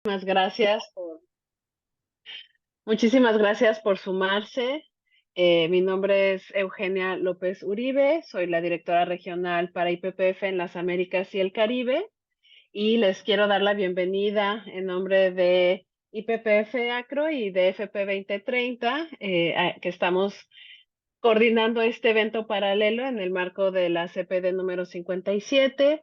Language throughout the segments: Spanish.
Muchísimas gracias muchísimas gracias por sumarse. Mi nombre es Eugenia López Uribe, soy la directora regional para IPPF en las Américas y el Caribe y les quiero dar la bienvenida en nombre de IPPF Acro y de FP 2030, que estamos coordinando este evento paralelo en el marco de la CPD número 57.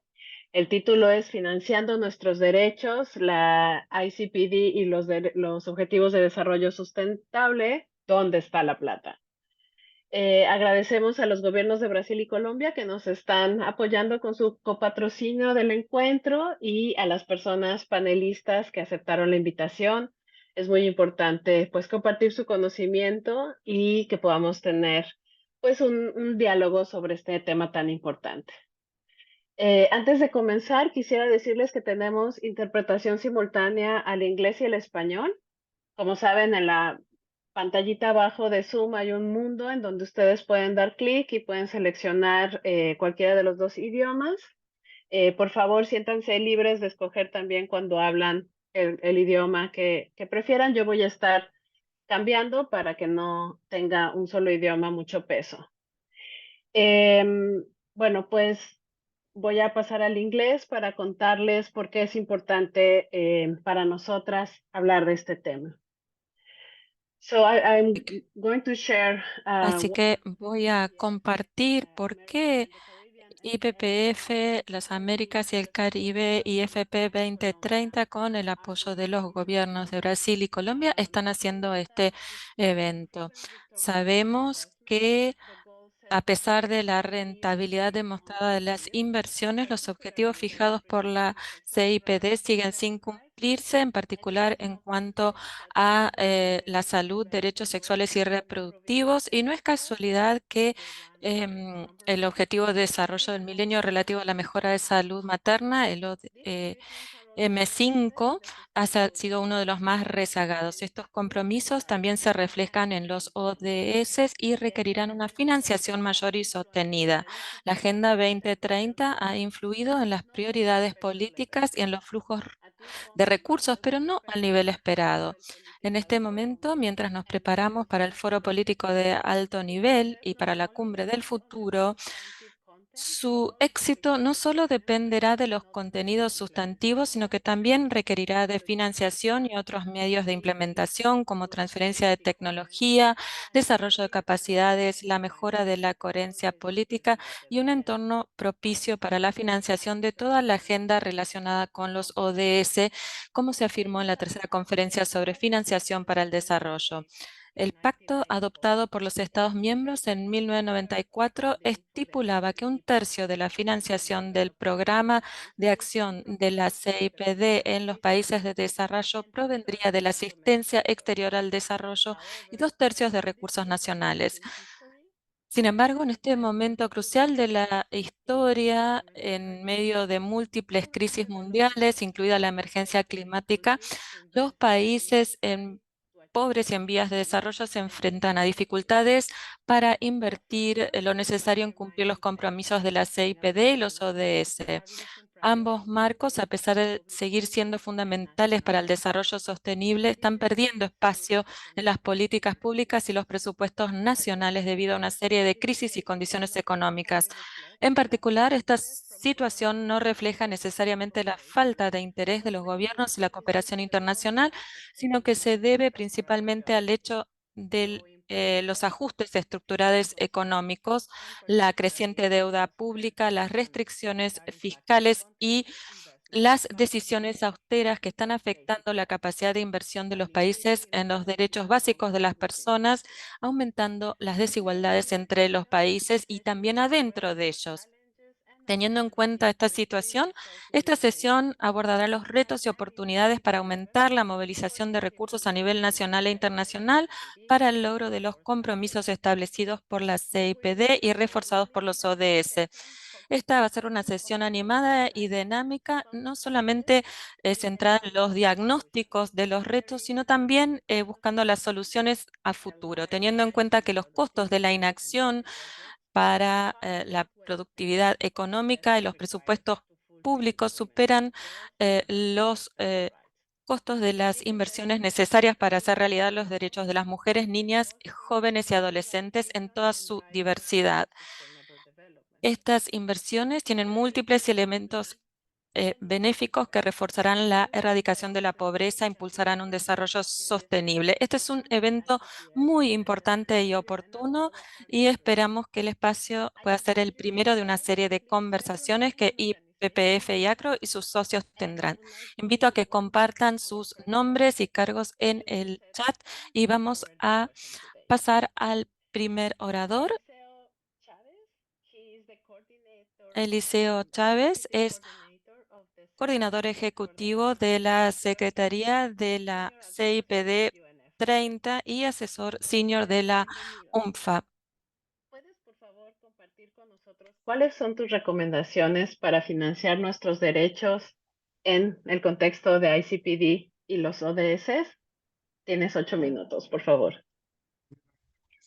El título es Financiando nuestros derechos, la ICPD y los Objetivos de Desarrollo Sustentable, ¿dónde está la plata? Agradecemos a los gobiernos de Brasil y Colombia que nos están apoyando con su copatrocinio del encuentro y a las personas panelistas que aceptaron la invitación. Es muy importante pues compartir su conocimiento y que podamos tener pues un diálogo sobre este tema tan importante. Antes de comenzar, quisiera decirles que tenemos interpretación simultánea al inglés y al español. Como saben, en la pantallita abajo de Zoom hay un mundo en donde ustedes pueden dar clic y pueden seleccionar cualquiera de los dos idiomas. Por favor, siéntanse libres de escoger también cuando hablan el idioma que prefieran. Yo voy a estar cambiando para que no tenga un solo idioma mucho peso. Bueno, pues voy a pasar al inglés para contarles por qué es importante para nosotras hablar de este tema. So I'm going to share Así que voy a compartir por qué IPPF, las Américas y el Caribe y FP 2030 con el apoyo de los gobiernos de Brasil y Colombia están haciendo este evento. Sabemos que a pesar de la rentabilidad demostrada de las inversiones, los objetivos fijados por la CIPD siguen sin cumplirse, en particular en cuanto a la salud, derechos sexuales y reproductivos. Y no es casualidad que el Objetivo de Desarrollo del Milenio relativo a la mejora de salud materna, M5, ha sido uno de los más rezagados. Estos compromisos también se reflejan en los ODS y requerirán una financiación mayor y sostenida. La Agenda 2030 ha influido en las prioridades políticas y en los flujos de recursos, pero no al nivel esperado. En este momento, mientras nos preparamos para el foro político de alto nivel y para la cumbre del futuro, su éxito no solo dependerá de los contenidos sustantivos, sino que también requerirá de financiación y otros medios de implementación, como transferencia de tecnología, desarrollo de capacidades, la mejora de la coherencia política y un entorno propicio para la financiación de toda la agenda relacionada con los ODS, como se afirmó en la tercera conferencia sobre financiación para el desarrollo. El pacto adoptado por los Estados miembros en 1994 estipulaba que un tercio de la financiación del programa de acción de la CIPD en los países de desarrollo provendría de la asistencia exterior al desarrollo y dos tercios de recursos nacionales. Sin embargo, en este momento crucial de la historia, en medio de múltiples crisis mundiales, incluida la emergencia climática, los países pobres y en vías de desarrollo se enfrentan a dificultades para invertir lo necesario en cumplir los compromisos de la CIPD y los ODS. Ambos marcos, a pesar de seguir siendo fundamentales para el desarrollo sostenible, están perdiendo espacio en las políticas públicas y los presupuestos nacionales debido a una serie de crisis y condiciones económicas. En particular, esta situación no refleja necesariamente la falta de interés de los gobiernos y la cooperación internacional, sino que se debe principalmente al hecho de los ajustes estructurales económicos, la creciente deuda pública, las restricciones fiscales y las decisiones austeras que están afectando la capacidad de inversión de los países en los derechos básicos de las personas, aumentando las desigualdades entre los países y también adentro de ellos. Teniendo en cuenta esta situación, esta sesión abordará los retos y oportunidades para aumentar la movilización de recursos a nivel nacional e internacional para el logro de los compromisos establecidos por la CIPD y reforzados por los ODS. Esta va a ser una sesión animada y dinámica, no solamente centrada en los diagnósticos de los retos, sino también buscando las soluciones a futuro, teniendo en cuenta que los costos de la inacción para la productividad económica y los presupuestos públicos superan los costos de las inversiones necesarias para hacer realidad los derechos de las mujeres, niñas, jóvenes y adolescentes en toda su diversidad. Estas inversiones tienen múltiples elementos benéficos que reforzarán la erradicación de la pobreza, impulsarán un desarrollo sostenible. Este es un evento muy importante y oportuno y esperamos que el espacio pueda ser el primero de una serie de conversaciones que IPPF y ACRO y sus socios tendrán. Invito a que compartan sus nombres y cargos en el chat y vamos a pasar al primer orador. Eliseo Chávez es coordinador ejecutivo de la Secretaría de la CIPD 30 y asesor senior de la UNFA. ¿Puedes, por favor, compartir con nosotros cuáles son tus recomendaciones para financiar nuestros derechos en el contexto de ICPD y los ODS? Tienes 8 minutos, por favor.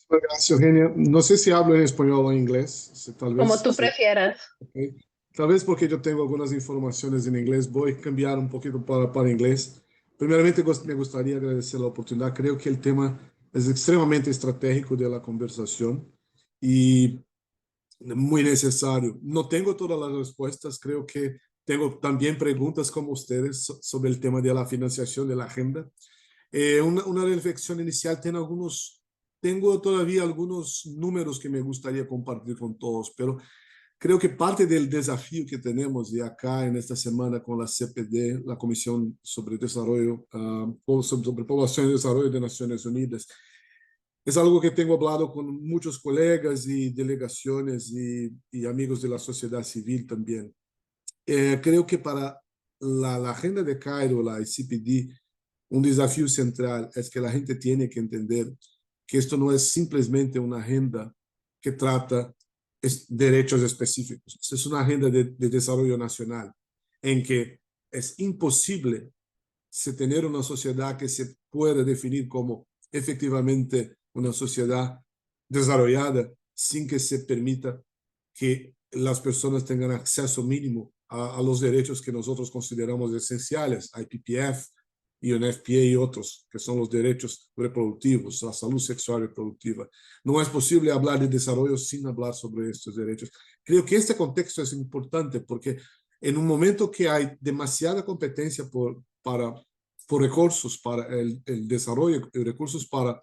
Gracias, Eugenia. No sé si hablo en español o en inglés, tal Como vez. tú Sí. prefieras. Okay. Tal vez porque yo tengo algunas informaciones en inglés, voy a cambiar un poquito para inglés. Primeramente, me gustaría agradecer la oportunidad. Creo que el tema es extremadamente estratégico de la conversación y muy necesario. No tengo todas las respuestas, creo que tengo también preguntas como ustedes sobre el tema de la financiación de la agenda. Una reflexión inicial, tengo todavía algunos números que me gustaría compartir con todos, pero creo que parte del desafío que tenemos de acá en esta semana con la CPD, la Comisión sobre Desarrollo, sobre Población y Desarrollo de Naciones Unidas, es algo que tengo hablado con muchos colegas y delegaciones y amigos de la sociedad civil también. Creo que para la agenda de Cairo, la ICPD, un desafío central es que la gente tiene que entender que esto no es simplemente una agenda que trata derechos específicos. Es una agenda de desarrollo nacional en que es imposible tener una sociedad que se pueda definir como efectivamente una sociedad desarrollada sin que se permita que las personas tengan acceso mínimo a los derechos que nosotros consideramos esenciales, IPPF, UNFPA y otros, que son los derechos reproductivos, la salud sexual reproductiva. No es posible hablar de desarrollo sin hablar sobre estos derechos. Creo que este contexto es importante porque en un momento que hay demasiada competencia por recursos para el desarrollo y recursos para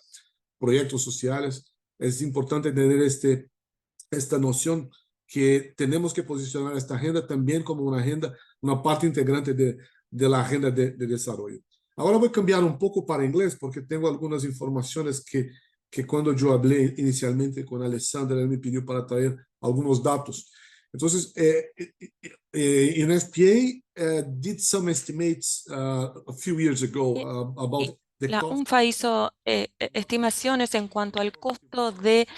proyectos sociales, es importante tener esta noción que tenemos que posicionar esta agenda también como una agenda, una parte integrante de la agenda de desarrollo. Ahora voy a cambiar un poco para inglés porque tengo algunas informaciones que cuando yo hablé inicialmente con Alessandra, él me pidió para traer algunos datos. Entonces, UNFPA did some estimates a few years ago about the La cost. UNFA hizo estimaciones en cuanto al costo de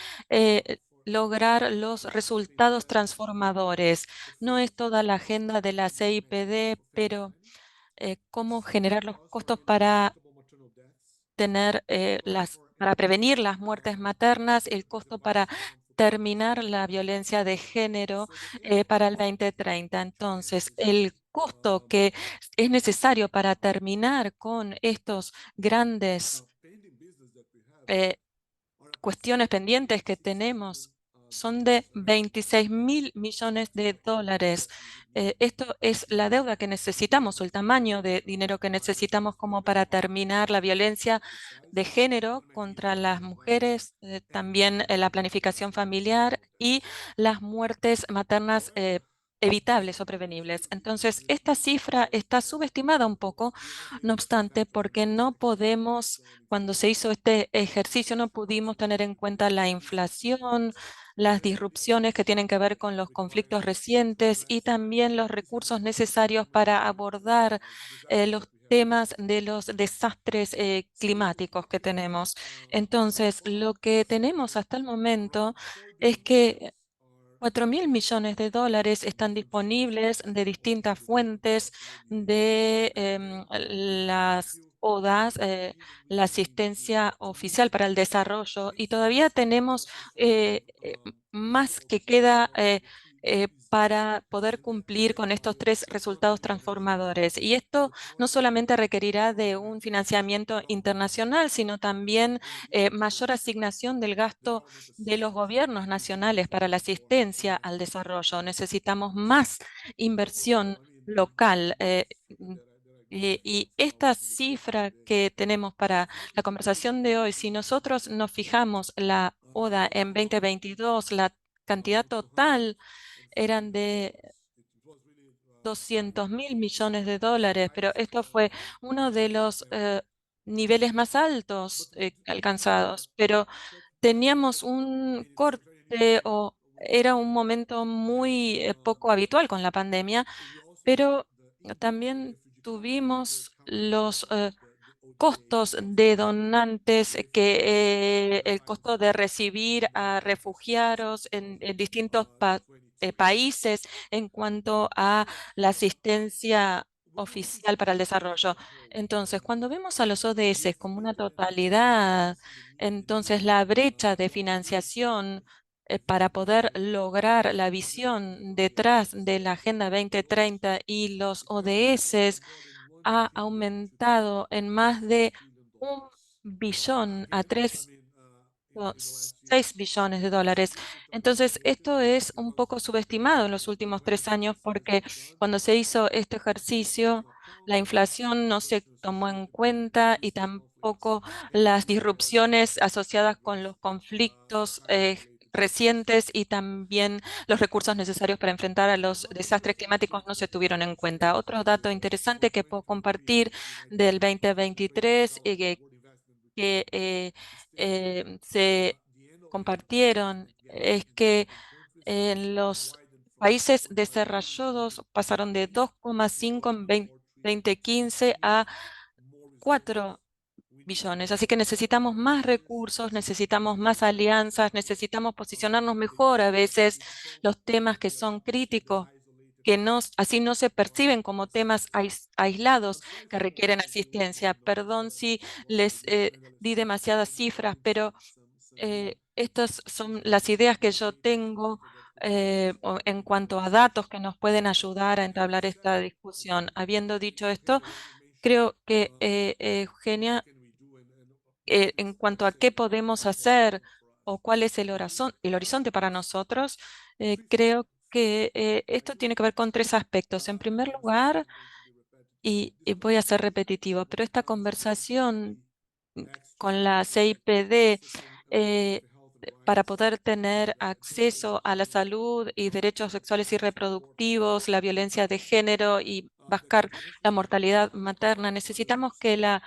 lograr los resultados transformadores. No es toda la agenda de la CIPD, pero cómo generar los costos para tener para prevenir las muertes maternas, el costo para terminar la violencia de género para el 2030. Entonces, el costo que es necesario para terminar con estos grandes eh, cuestiones pendientes que tenemos son de 26.000 millones de dólares. Esto es la deuda que necesitamos o el tamaño de dinero que necesitamos como para terminar la violencia de género contra las mujeres, también la planificación familiar y las muertes maternas evitables o prevenibles. Entonces, esta cifra está subestimada un poco, no obstante, porque no podemos, cuando se hizo este ejercicio, no pudimos tener en cuenta la inflación, las disrupciones que tienen que ver con los conflictos recientes y también los recursos necesarios para abordar los temas de los desastres climáticos que tenemos. Entonces, lo que tenemos hasta el momento es que 4.000 millones de dólares están disponibles de distintas fuentes de las ODAs, la asistencia oficial para el desarrollo, y todavía tenemos más que queda para poder cumplir con estos tres resultados transformadores. Y esto no solamente requerirá de un financiamiento internacional, sino también mayor asignación del gasto de los gobiernos nacionales para la asistencia al desarrollo. Necesitamos más inversión local. Y esta cifra que tenemos para la conversación de hoy, si nosotros nos fijamos la ODA en 2022, la cantidad total eran de 200.000 millones de dólares, pero esto fue uno de los niveles más altos alcanzados. Pero teníamos un corte o era un momento muy poco habitual con la pandemia, pero también tuvimos los costos de donantes, el costo de recibir a refugiados en distintos países en cuanto a la asistencia oficial para el desarrollo. Entonces, cuando vemos a los ODS como una totalidad, entonces la brecha de financiación para poder lograr la visión detrás de la Agenda 2030 y los ODS ha aumentado en más de 1 billón a 6 billones de dólares. Entonces, esto es un poco subestimado en los últimos 3 años porque cuando se hizo este ejercicio, la inflación no se tomó en cuenta y tampoco las disrupciones asociadas con los conflictos recientes y también los recursos necesarios para enfrentar a los desastres climáticos no se tuvieron en cuenta. Otro dato interesante que puedo compartir del 2023 y que se compartieron es que en los países desarrollados pasaron de 2,5 en 2015 a 4 billones. Así que necesitamos más recursos, necesitamos más alianzas, necesitamos posicionarnos mejor a veces los temas que son críticos, que no, así no se perciben como temas aislados que requieren asistencia. Perdón si les di demasiadas cifras, pero estas son las ideas que yo tengo en cuanto a datos que nos pueden ayudar a entablar esta discusión. Habiendo dicho esto, creo que Eugenia, en cuanto a qué podemos hacer o cuál es el horizonte para nosotros, creo que esto tiene que ver con tres aspectos. En primer lugar, y voy a ser repetitivo, pero esta conversación con la CIPD para poder tener acceso a la salud y derechos sexuales y reproductivos, la violencia de género y bajar la mortalidad materna, necesitamos que la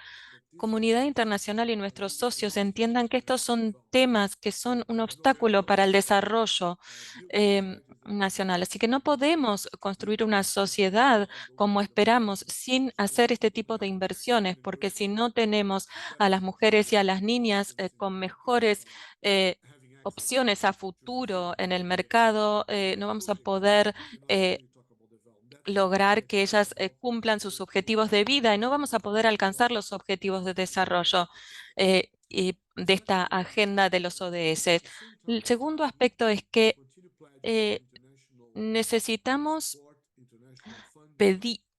comunidad internacional y nuestros socios entiendan que estos son temas que son un obstáculo para el desarrollo nacional. Así que no podemos construir una sociedad como esperamos sin hacer este tipo de inversiones, porque si no tenemos a las mujeres y a las niñas con mejores opciones a futuro en el mercado, no vamos a poder lograr que ellas cumplan sus objetivos de vida y no vamos a poder alcanzar los objetivos de desarrollo y de esta agenda de los ODS. El segundo aspecto es que eh, necesitamos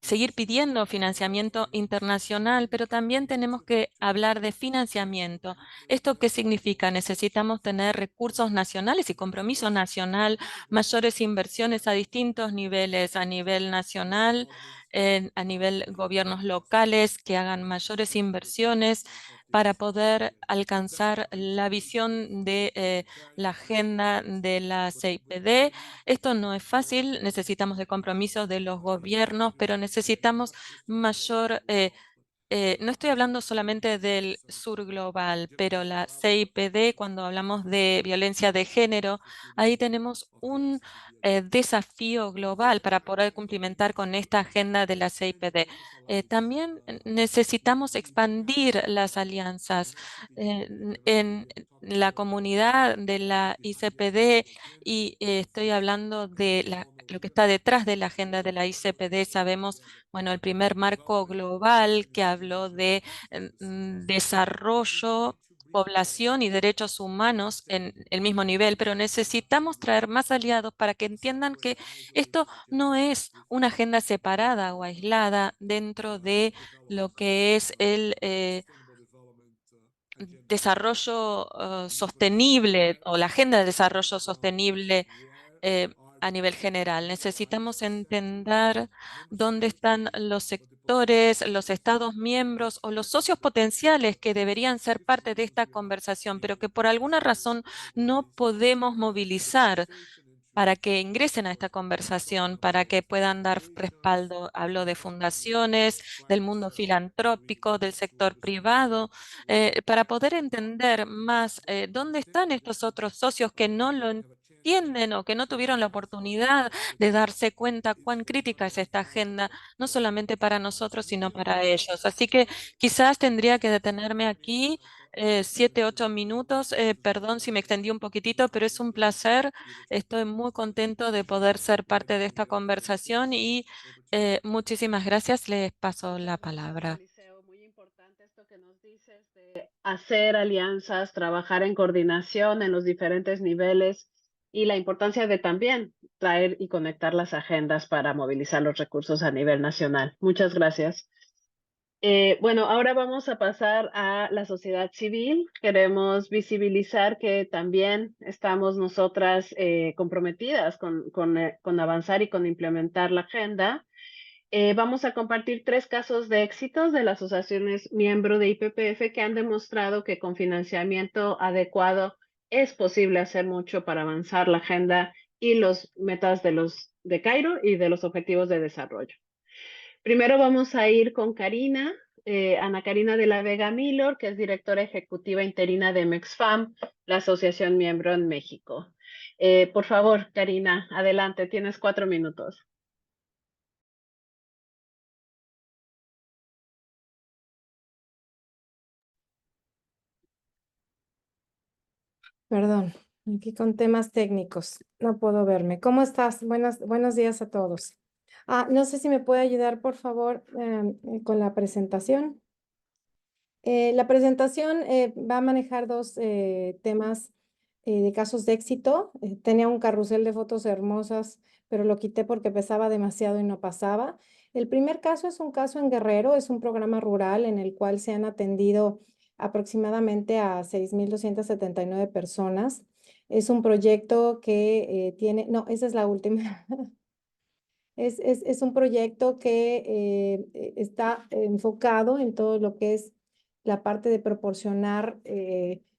seguir pidiendo financiamiento internacional, pero también tenemos que hablar de financiamiento. ¿Esto qué significa? Necesitamos tener recursos nacionales y compromiso nacional, mayores inversiones a distintos niveles, a nivel nacional, a nivel gobiernos locales, que hagan mayores inversiones para poder alcanzar la visión de la agenda de la CIPD. Esto no es fácil, necesitamos de compromisos de los gobiernos, pero necesitamos mayor, no estoy hablando solamente del sur global, pero la CIPD, cuando hablamos de violencia de género, ahí tenemos un desafío global para poder cumplimentar con esta agenda de la CIPD. También necesitamos expandir las alianzas en la comunidad de la ICPD y estoy hablando de lo que está detrás de la agenda de la ICPD. Sabemos bueno, el primer marco global que habló de desarrollo población y derechos humanos en el mismo nivel, pero necesitamos traer más aliados para que entiendan que esto no es una agenda separada o aislada dentro de lo que es el desarrollo sostenible o la agenda de desarrollo sostenible eh, a nivel general. Necesitamos entender dónde están los sectores, los estados miembros o los socios potenciales que deberían ser parte de esta conversación, pero que por alguna razón no podemos movilizar para que ingresen a esta conversación, para que puedan dar respaldo. Hablo de fundaciones, del mundo filantrópico, del sector privado, para poder entender más dónde están estos otros socios que no lo entienden o que no tuvieron la oportunidad de darse cuenta cuán crítica es esta agenda, no solamente para nosotros, sino para ellos. Así que quizás tendría que detenerme aquí 7, 8 minutos. Perdón si me extendí un poquitito, pero es un placer. Estoy muy contento de poder ser parte de esta conversación y muchísimas gracias. Les paso la Gracias, palabra. Eliseo. Muy importante esto que nos dices de hacer alianzas, trabajar en coordinación en los diferentes niveles y la importancia de también traer y conectar las agendas para movilizar los recursos a nivel nacional. Muchas gracias. Bueno, ahora vamos a pasar a la sociedad civil. Queremos visibilizar que también estamos nosotras comprometidas con avanzar y con implementar la agenda. Vamos a compartir 3 casos de éxitos de las asociaciones miembro de IPPF que han demostrado que con financiamiento adecuado es posible hacer mucho para avanzar la agenda y los metas de Cairo y de los objetivos de desarrollo. Primero vamos a ir con Karina, Ana Karina de la Vega Milor, que es directora ejecutiva interina de MEXFAM, la asociación miembro en México. Por favor, Karina, adelante, tienes 4 minutos. Perdón, aquí con temas técnicos. No puedo verme. ¿Cómo estás? Buenos días a todos. No sé si me puede ayudar, por favor, con la presentación. La presentación va a manejar dos temas de casos de éxito. Tenía un carrusel de fotos hermosas, pero lo quité porque pesaba demasiado y no pasaba. El primer caso es un caso en Guerrero, es un programa rural en el cual se han atendido aproximadamente a 6,279 personas. Es un proyecto que tiene, no, esa es la última. Es un proyecto que está enfocado en todo lo que es la parte de proporcionar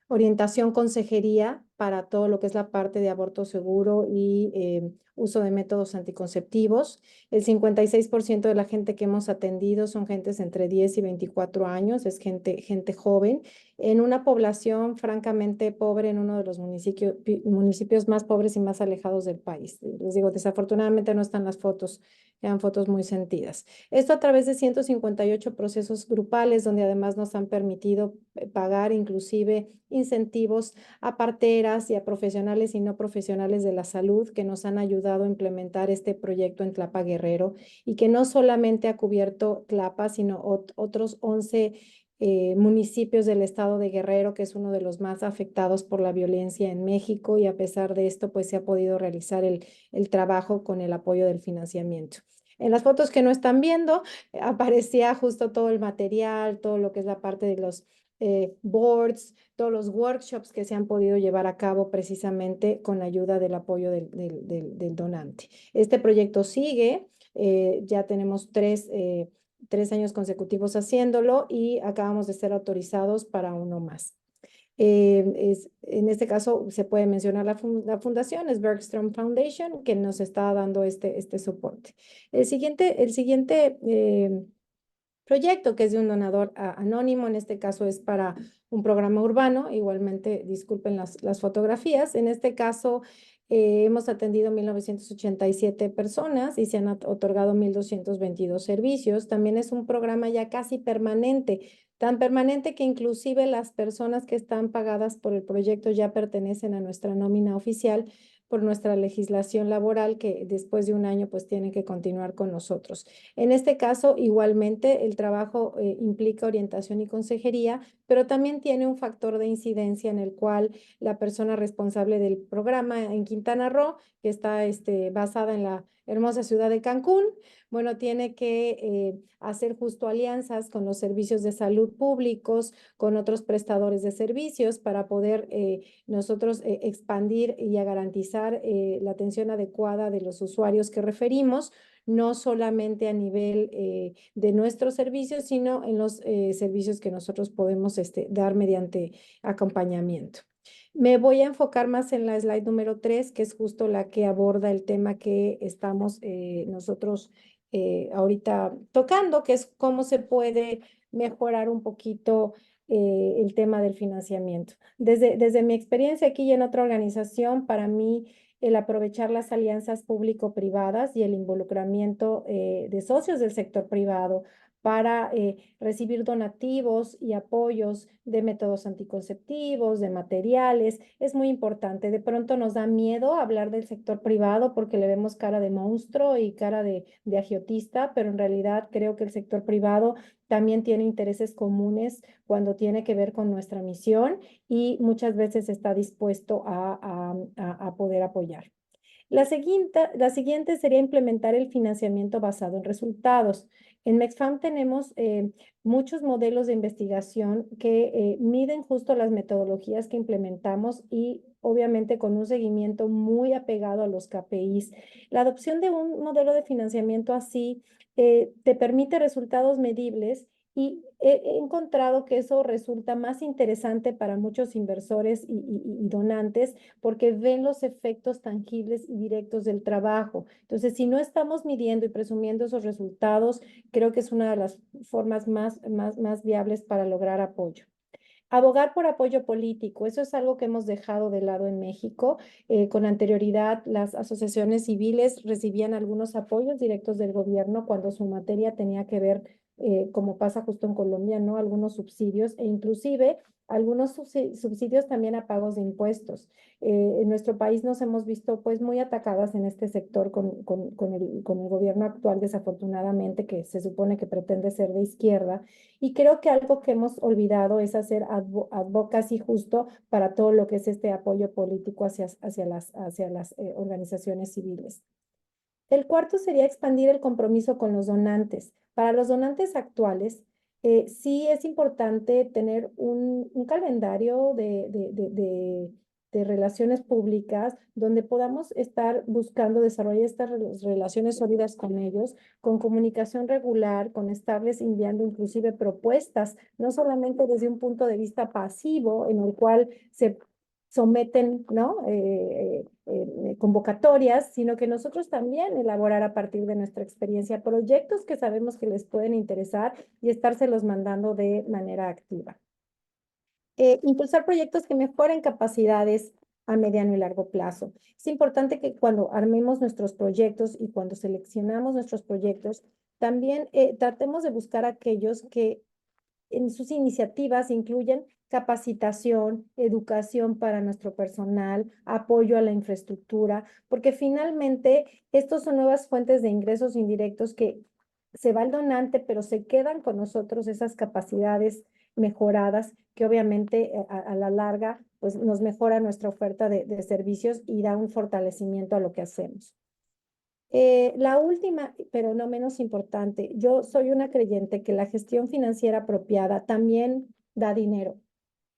orientación, consejería para todo lo que es la parte de aborto seguro y uso de métodos anticonceptivos. El 56% de la gente que hemos atendido son gentes entre 10 y 24 años, es gente joven, en una población francamente pobre, en uno de los municipios más pobres y más alejados del país. Les digo, desafortunadamente no están las fotos, eran fotos muy sentidas. Esto a través de 158 procesos grupales, donde además nos han permitido pagar inclusive incentivos a parteras y a profesionales y no profesionales de la salud que nos han ayudado a implementar este proyecto en Tlapa Guerrero y que no solamente ha cubierto Tlapa, sino otros 11 municipios del estado de Guerrero, que es uno de los más afectados por la violencia en México, y a pesar de esto, pues se ha podido realizar el trabajo con el apoyo del financiamiento. En las fotos que no están viendo, aparecía justo todo el material, todo lo que es la parte de los boards, todos los workshops que se han podido llevar a cabo precisamente con la ayuda del apoyo del donante. Este proyecto sigue, ya tenemos 3 años consecutivos haciéndolo y acabamos de ser autorizados para uno más. En este caso se puede mencionar la fundación, es Bergstrom Foundation, que nos está dando este soporte. El siguiente proyecto, que es de un donador anónimo, en este caso es para un programa urbano, igualmente disculpen las fotografías, en este caso hemos atendido 1,987 personas y se han otorgado 1,222 servicios. También es un programa ya casi permanente, tan permanente que inclusive las personas que están pagadas por el proyecto ya pertenecen a nuestra nómina oficial, por nuestra legislación laboral que después de un año pues tienen que continuar con nosotros. En este caso, igualmente, el trabajo implica orientación y consejería, pero también tiene un factor de incidencia en el cual la persona responsable del programa en Quintana Roo, que está basada en la hermosa ciudad de Cancún, bueno, tiene que hacer justo alianzas con los servicios de salud públicos, con otros prestadores de servicios para poder nosotros expandir y a garantizar la atención adecuada de los usuarios que referimos, no solamente a nivel de nuestros servicios, sino en los servicios que nosotros podemos dar mediante acompañamiento. Me voy a enfocar más en la slide número 3, que es justo la que aborda el tema que estamos nosotros ahorita tocando, que es cómo se puede mejorar un poquito el tema del financiamiento. Desde mi experiencia aquí y en otra organización, para mí el aprovechar las alianzas público-privadas y el involucramiento de socios del sector privado para recibir donativos y apoyos de métodos anticonceptivos, de materiales, es muy importante. De pronto nos da miedo hablar del sector privado porque le vemos cara de monstruo y cara de agiotista, pero en realidad creo que el sector privado también tiene intereses comunes cuando tiene que ver con nuestra misión y muchas veces está dispuesto a poder apoyar. La siguiente sería implementar el financiamiento basado en resultados. En MEXFAM tenemos muchos modelos de investigación que miden justo las metodologías que implementamos y obviamente con un seguimiento muy apegado a los KPIs. La adopción de un modelo de financiamiento así te permite resultados medibles y he encontrado que eso resulta más interesante para muchos inversores y donantes porque ven los efectos tangibles y directos del trabajo. Entonces, si no estamos midiendo y presumiendo esos resultados, creo que es una de las formas más viables para lograr apoyo. Abogar por apoyo político, eso es algo que hemos dejado de lado en México. Con anterioridad, las asociaciones civiles recibían algunos apoyos directos del gobierno cuando su materia tenía que ver, como pasa justo en Colombia, ¿no? Algunos subsidios e inclusive algunos subsidios también a pagos de impuestos. En nuestro país nos hemos visto pues muy atacadas en este sector con el gobierno actual, desafortunadamente, que se supone que pretende ser de izquierda. Y creo que algo que hemos olvidado es hacer advocacy justo para todo lo que es este apoyo político hacia las organizaciones civiles. El cuarto sería expandir el compromiso con los donantes. Para los donantes actuales, sí es importante tener un calendario de relaciones públicas donde podamos estar buscando desarrollar estas relaciones sólidas con ellos, con comunicación regular, con estarles enviando inclusive propuestas, no solamente desde un punto de vista pasivo en el cual se someten, ¿no? Convocatorias, sino que nosotros también elaborar a partir de nuestra experiencia proyectos que sabemos que les pueden interesar y estárselos mandando de manera activa. Impulsar proyectos que mejoren capacidades a mediano y largo plazo. Es importante que cuando armemos nuestros proyectos y cuando seleccionamos nuestros proyectos, también tratemos de buscar aquellos que en sus iniciativas incluyen capacitación, educación para nuestro personal, apoyo a la infraestructura, porque finalmente estos son nuevas fuentes de ingresos indirectos que se va el donante, pero se quedan con nosotros esas capacidades mejoradas que obviamente a la larga pues nos mejora nuestra oferta de servicios y da un fortalecimiento a lo que hacemos. La última, pero no menos importante, yo soy una creyente que la gestión financiera apropiada también da dinero,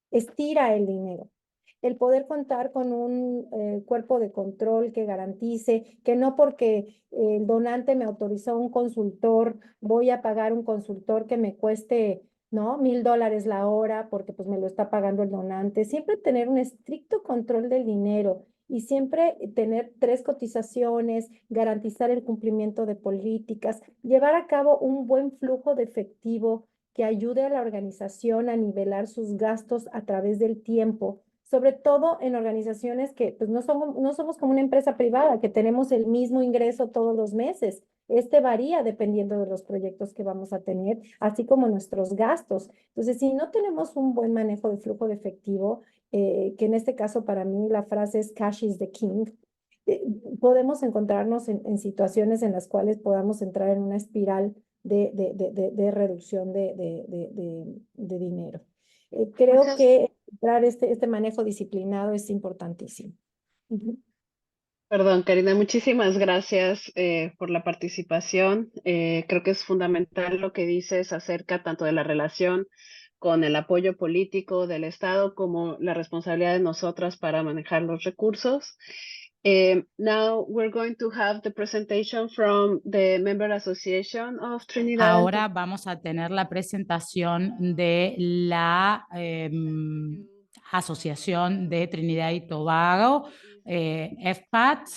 estira el dinero. El poder contar con un cuerpo de control que garantice que no porque el donante me autorizó un consultor, voy a pagar un consultor que me cueste, ¿no? $1,000 la hora porque pues me lo está pagando el donante. Siempre tener un estricto control del dinero y siempre tener 3 cotizaciones, garantizar el cumplimiento de políticas, llevar a cabo un buen flujo de efectivo que ayude a la organización a nivelar sus gastos a través del tiempo, sobre todo en organizaciones que pues, no somos como una empresa privada, que tenemos el mismo ingreso todos los meses. Este varía dependiendo de los proyectos que vamos a tener, así como nuestros gastos. Entonces, si no tenemos un buen manejo de flujo de efectivo, que en este caso para mí la frase es cash is the king, eh, podemos encontrarnos en situaciones en las cuales podamos entrar en una espiral de reducción de dinero. Creo Muchas, que entrar este manejo disciplinado es importantísimo. Ujú. perdón, Karina, muchísimas gracias por la participación. Creo que es fundamental lo que dices acerca tanto de la relación con el apoyo político del Estado como la responsabilidad de nosotras para manejar los recursos. Now we're going to have the presentation from the Member Association of Trinidad and Ahora vamos a tener la presentación de la Asociación de Trinidad y Tobago, FPAT.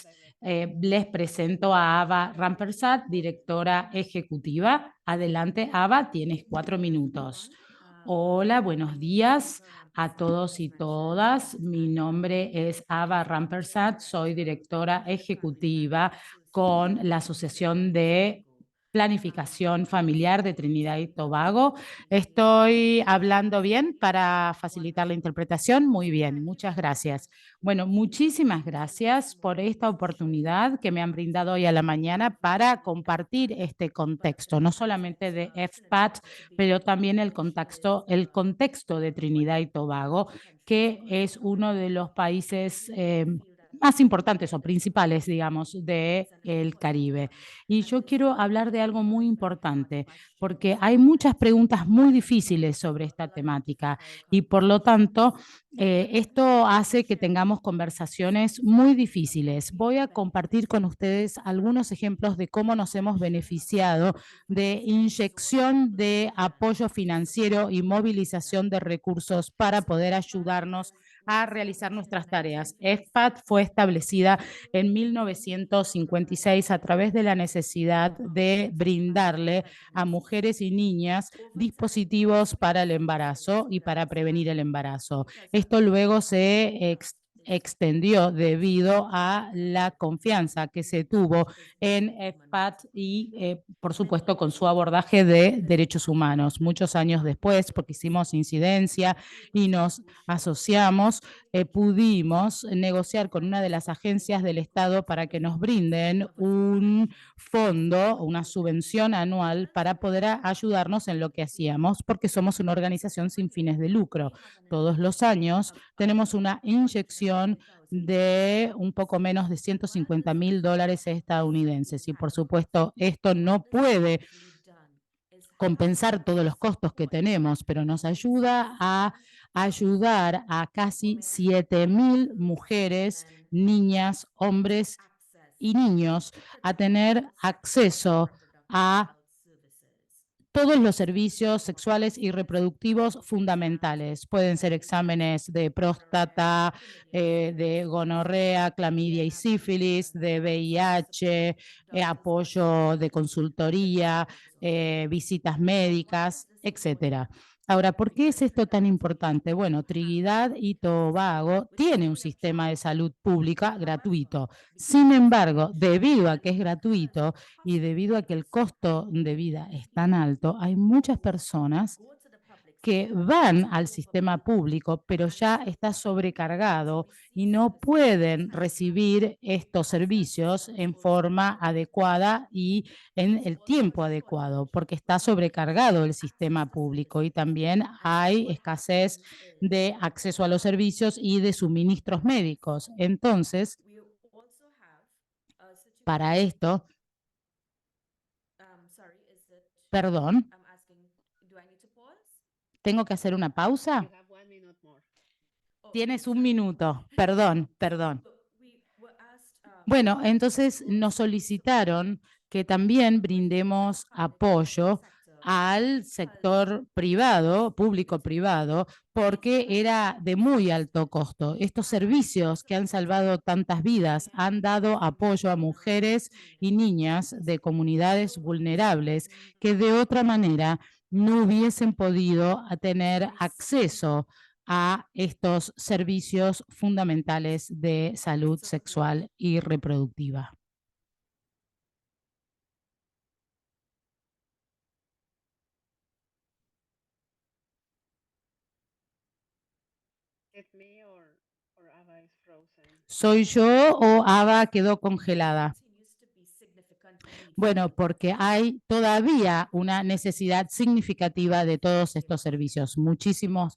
Les presento a Ava Rampersad, directora ejecutiva. Adelante, Ava, tienes 4 minutos. Hola, buenos días a todos y todas. Mi nombre es Ava Rampersad, soy directora ejecutiva con la Asociación de Planificación Familiar de Trinidad y Tobago. ¿Estoy hablando bien para facilitar la interpretación? Muy bien, muchas gracias. Bueno, muchísimas gracias por esta oportunidad que me han brindado hoy a la mañana para compartir este contexto, no solamente de FPAT, pero también el contexto de Trinidad y Tobago, que es uno de los países más importantes o principales, digamos, del Caribe. Y yo quiero hablar de algo muy importante, porque hay muchas preguntas muy difíciles sobre esta temática y por lo tanto esto hace que tengamos conversaciones muy difíciles. Voy a compartir con ustedes algunos ejemplos de cómo nos hemos beneficiado de inyección de apoyo financiero y movilización de recursos para poder ayudarnos a realizar nuestras tareas. FPAT fue establecida en 1956 a través de la necesidad de brindarle a mujeres y niñas dispositivos para el embarazo y para prevenir el embarazo. Esto luego se extendió debido a la confianza que se tuvo en FPAT y, por supuesto, con su abordaje de derechos humanos. Muchos años después, porque hicimos incidencia y nos asociamos, pudimos negociar con una de las agencias del Estado para que nos brinden un fondo, una subvención anual para poder ayudarnos en lo que hacíamos, porque somos una organización sin fines de lucro. Todos los años tenemos una inyección de un poco menos de $150,000 estadounidenses y por supuesto esto no puede compensar todos los costos que tenemos, pero nos ayuda a ayudar a casi 7,000 mujeres, niñas, hombres y niños a tener acceso a todos los servicios sexuales y reproductivos fundamentales. Pueden ser exámenes de próstata, de gonorrea, clamidia y sífilis, de VIH, apoyo de consultoría, visitas médicas, etcétera. Ahora, ¿por qué es esto tan importante? Bueno, Trinidad y Tobago tiene un sistema de salud pública gratuito. Sin embargo, debido a que es gratuito y debido a que el costo de vida es tan alto, hay muchas personas que van al sistema público, pero ya está sobrecargado y no pueden recibir estos servicios en forma adecuada y en el tiempo adecuado, porque está sobrecargado el sistema público y también hay escasez de acceso a los servicios y de suministros médicos. Entonces, para esto, perdón, ¿tengo que hacer una pausa? you have 1 minute more. Tienes un minuto, perdón. Bueno, entonces nos solicitaron que también brindemos apoyo al sector privado, público-privado, porque era de muy alto costo. Estos servicios que han salvado tantas vidas han dado apoyo a mujeres y niñas de comunidades vulnerables que de otra manera no hubiesen podido tener acceso a estos servicios fundamentales de salud sexual y reproductiva. It's me or ¿Soy yo o Ava quedó congelada? Bueno, porque hay todavía una necesidad significativa de todos estos servicios. Muchísimas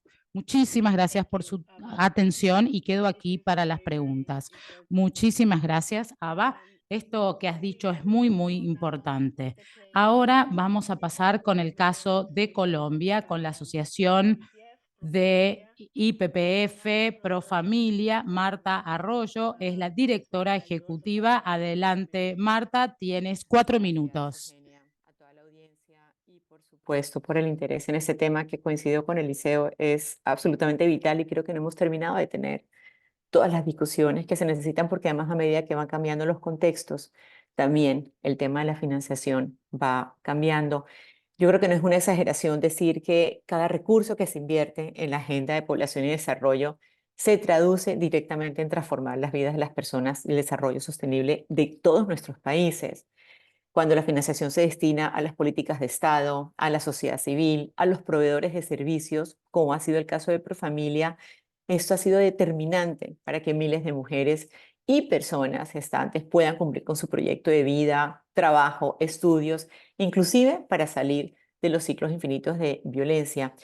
gracias por su atención y quedo aquí para las preguntas. Muchísimas gracias, Ava. Esto que has dicho es muy importante. Ahora vamos a pasar con el caso de Colombia, con la Asociación de IPPF Profamilia. Marta Arroyo es la directora ejecutiva. Adelante, Marta, tienes 4 minutos. A toda la audiencia y por supuesto por el interés en este tema que coincido con Eliseo es absolutamente vital y creo que no hemos terminado de tener todas las discusiones que se necesitan porque además a medida que van cambiando los contextos, también el tema de la financiación va cambiando. Yo creo que no es una exageración decir que cada recurso que se invierte en la Agenda de Población y Desarrollo se traduce directamente en transformar las vidas de las personas y el desarrollo sostenible de todos nuestros países. Cuando la financiación se destina a las políticas de Estado, a la sociedad civil, a los proveedores de servicios, como ha sido el caso de Profamilia, esto ha sido determinante para que miles de mujeres y personas gestantes puedan cumplir con su proyecto de vida, trabajo, estudios, inclusive para salir de los ciclos infinitos de violencia.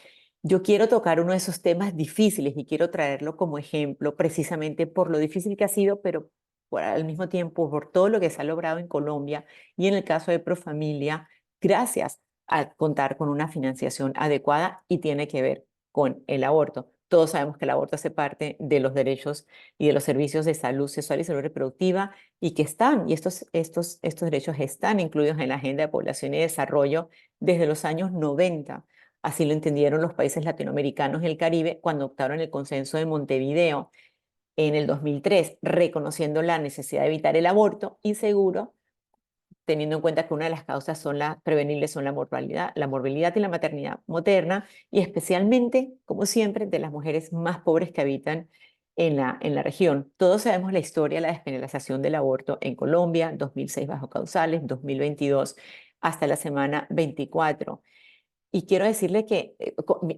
Yo quiero tocar uno de esos temas difíciles y quiero traerlo como ejemplo precisamente por lo difícil que ha sido, pero al mismo tiempo por todo lo que se ha logrado en Colombia y en el caso de Profamilia, gracias a contar con una financiación adecuada y tiene que ver con el aborto. Todos sabemos que el aborto hace parte de los derechos y de los servicios de salud sexual y salud reproductiva y que estos derechos están incluidos en la Agenda de Población y Desarrollo desde los años 90. Así lo entendieron los países latinoamericanos y el Caribe cuando optaron el Consenso de Montevideo en el 2003, reconociendo la necesidad de evitar el aborto inseguro, teniendo en cuenta que una de las causas prevenibles son la morbilidad y la maternidad materna, y especialmente, como siempre, de las mujeres más pobres que habitan en la región. Todos sabemos la historia de la despenalización del aborto en Colombia, 2006 bajo causales, 2022 hasta la semana 24. Y quiero decirle que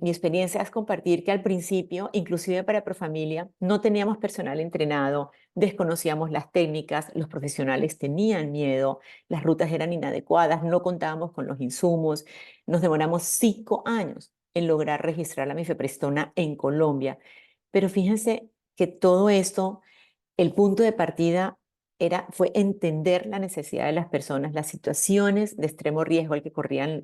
mi experiencia es compartir que al principio, inclusive para Profamilia, no teníamos personal entrenado, desconocíamos las técnicas, los profesionales tenían miedo, las rutas eran inadecuadas, no contábamos con los insumos. Nos demoramos 5 años en lograr registrar la mifepristona en Colombia. Pero fíjense que todo esto, el punto de partida fue entender la necesidad de las personas, las situaciones de extremo riesgo al que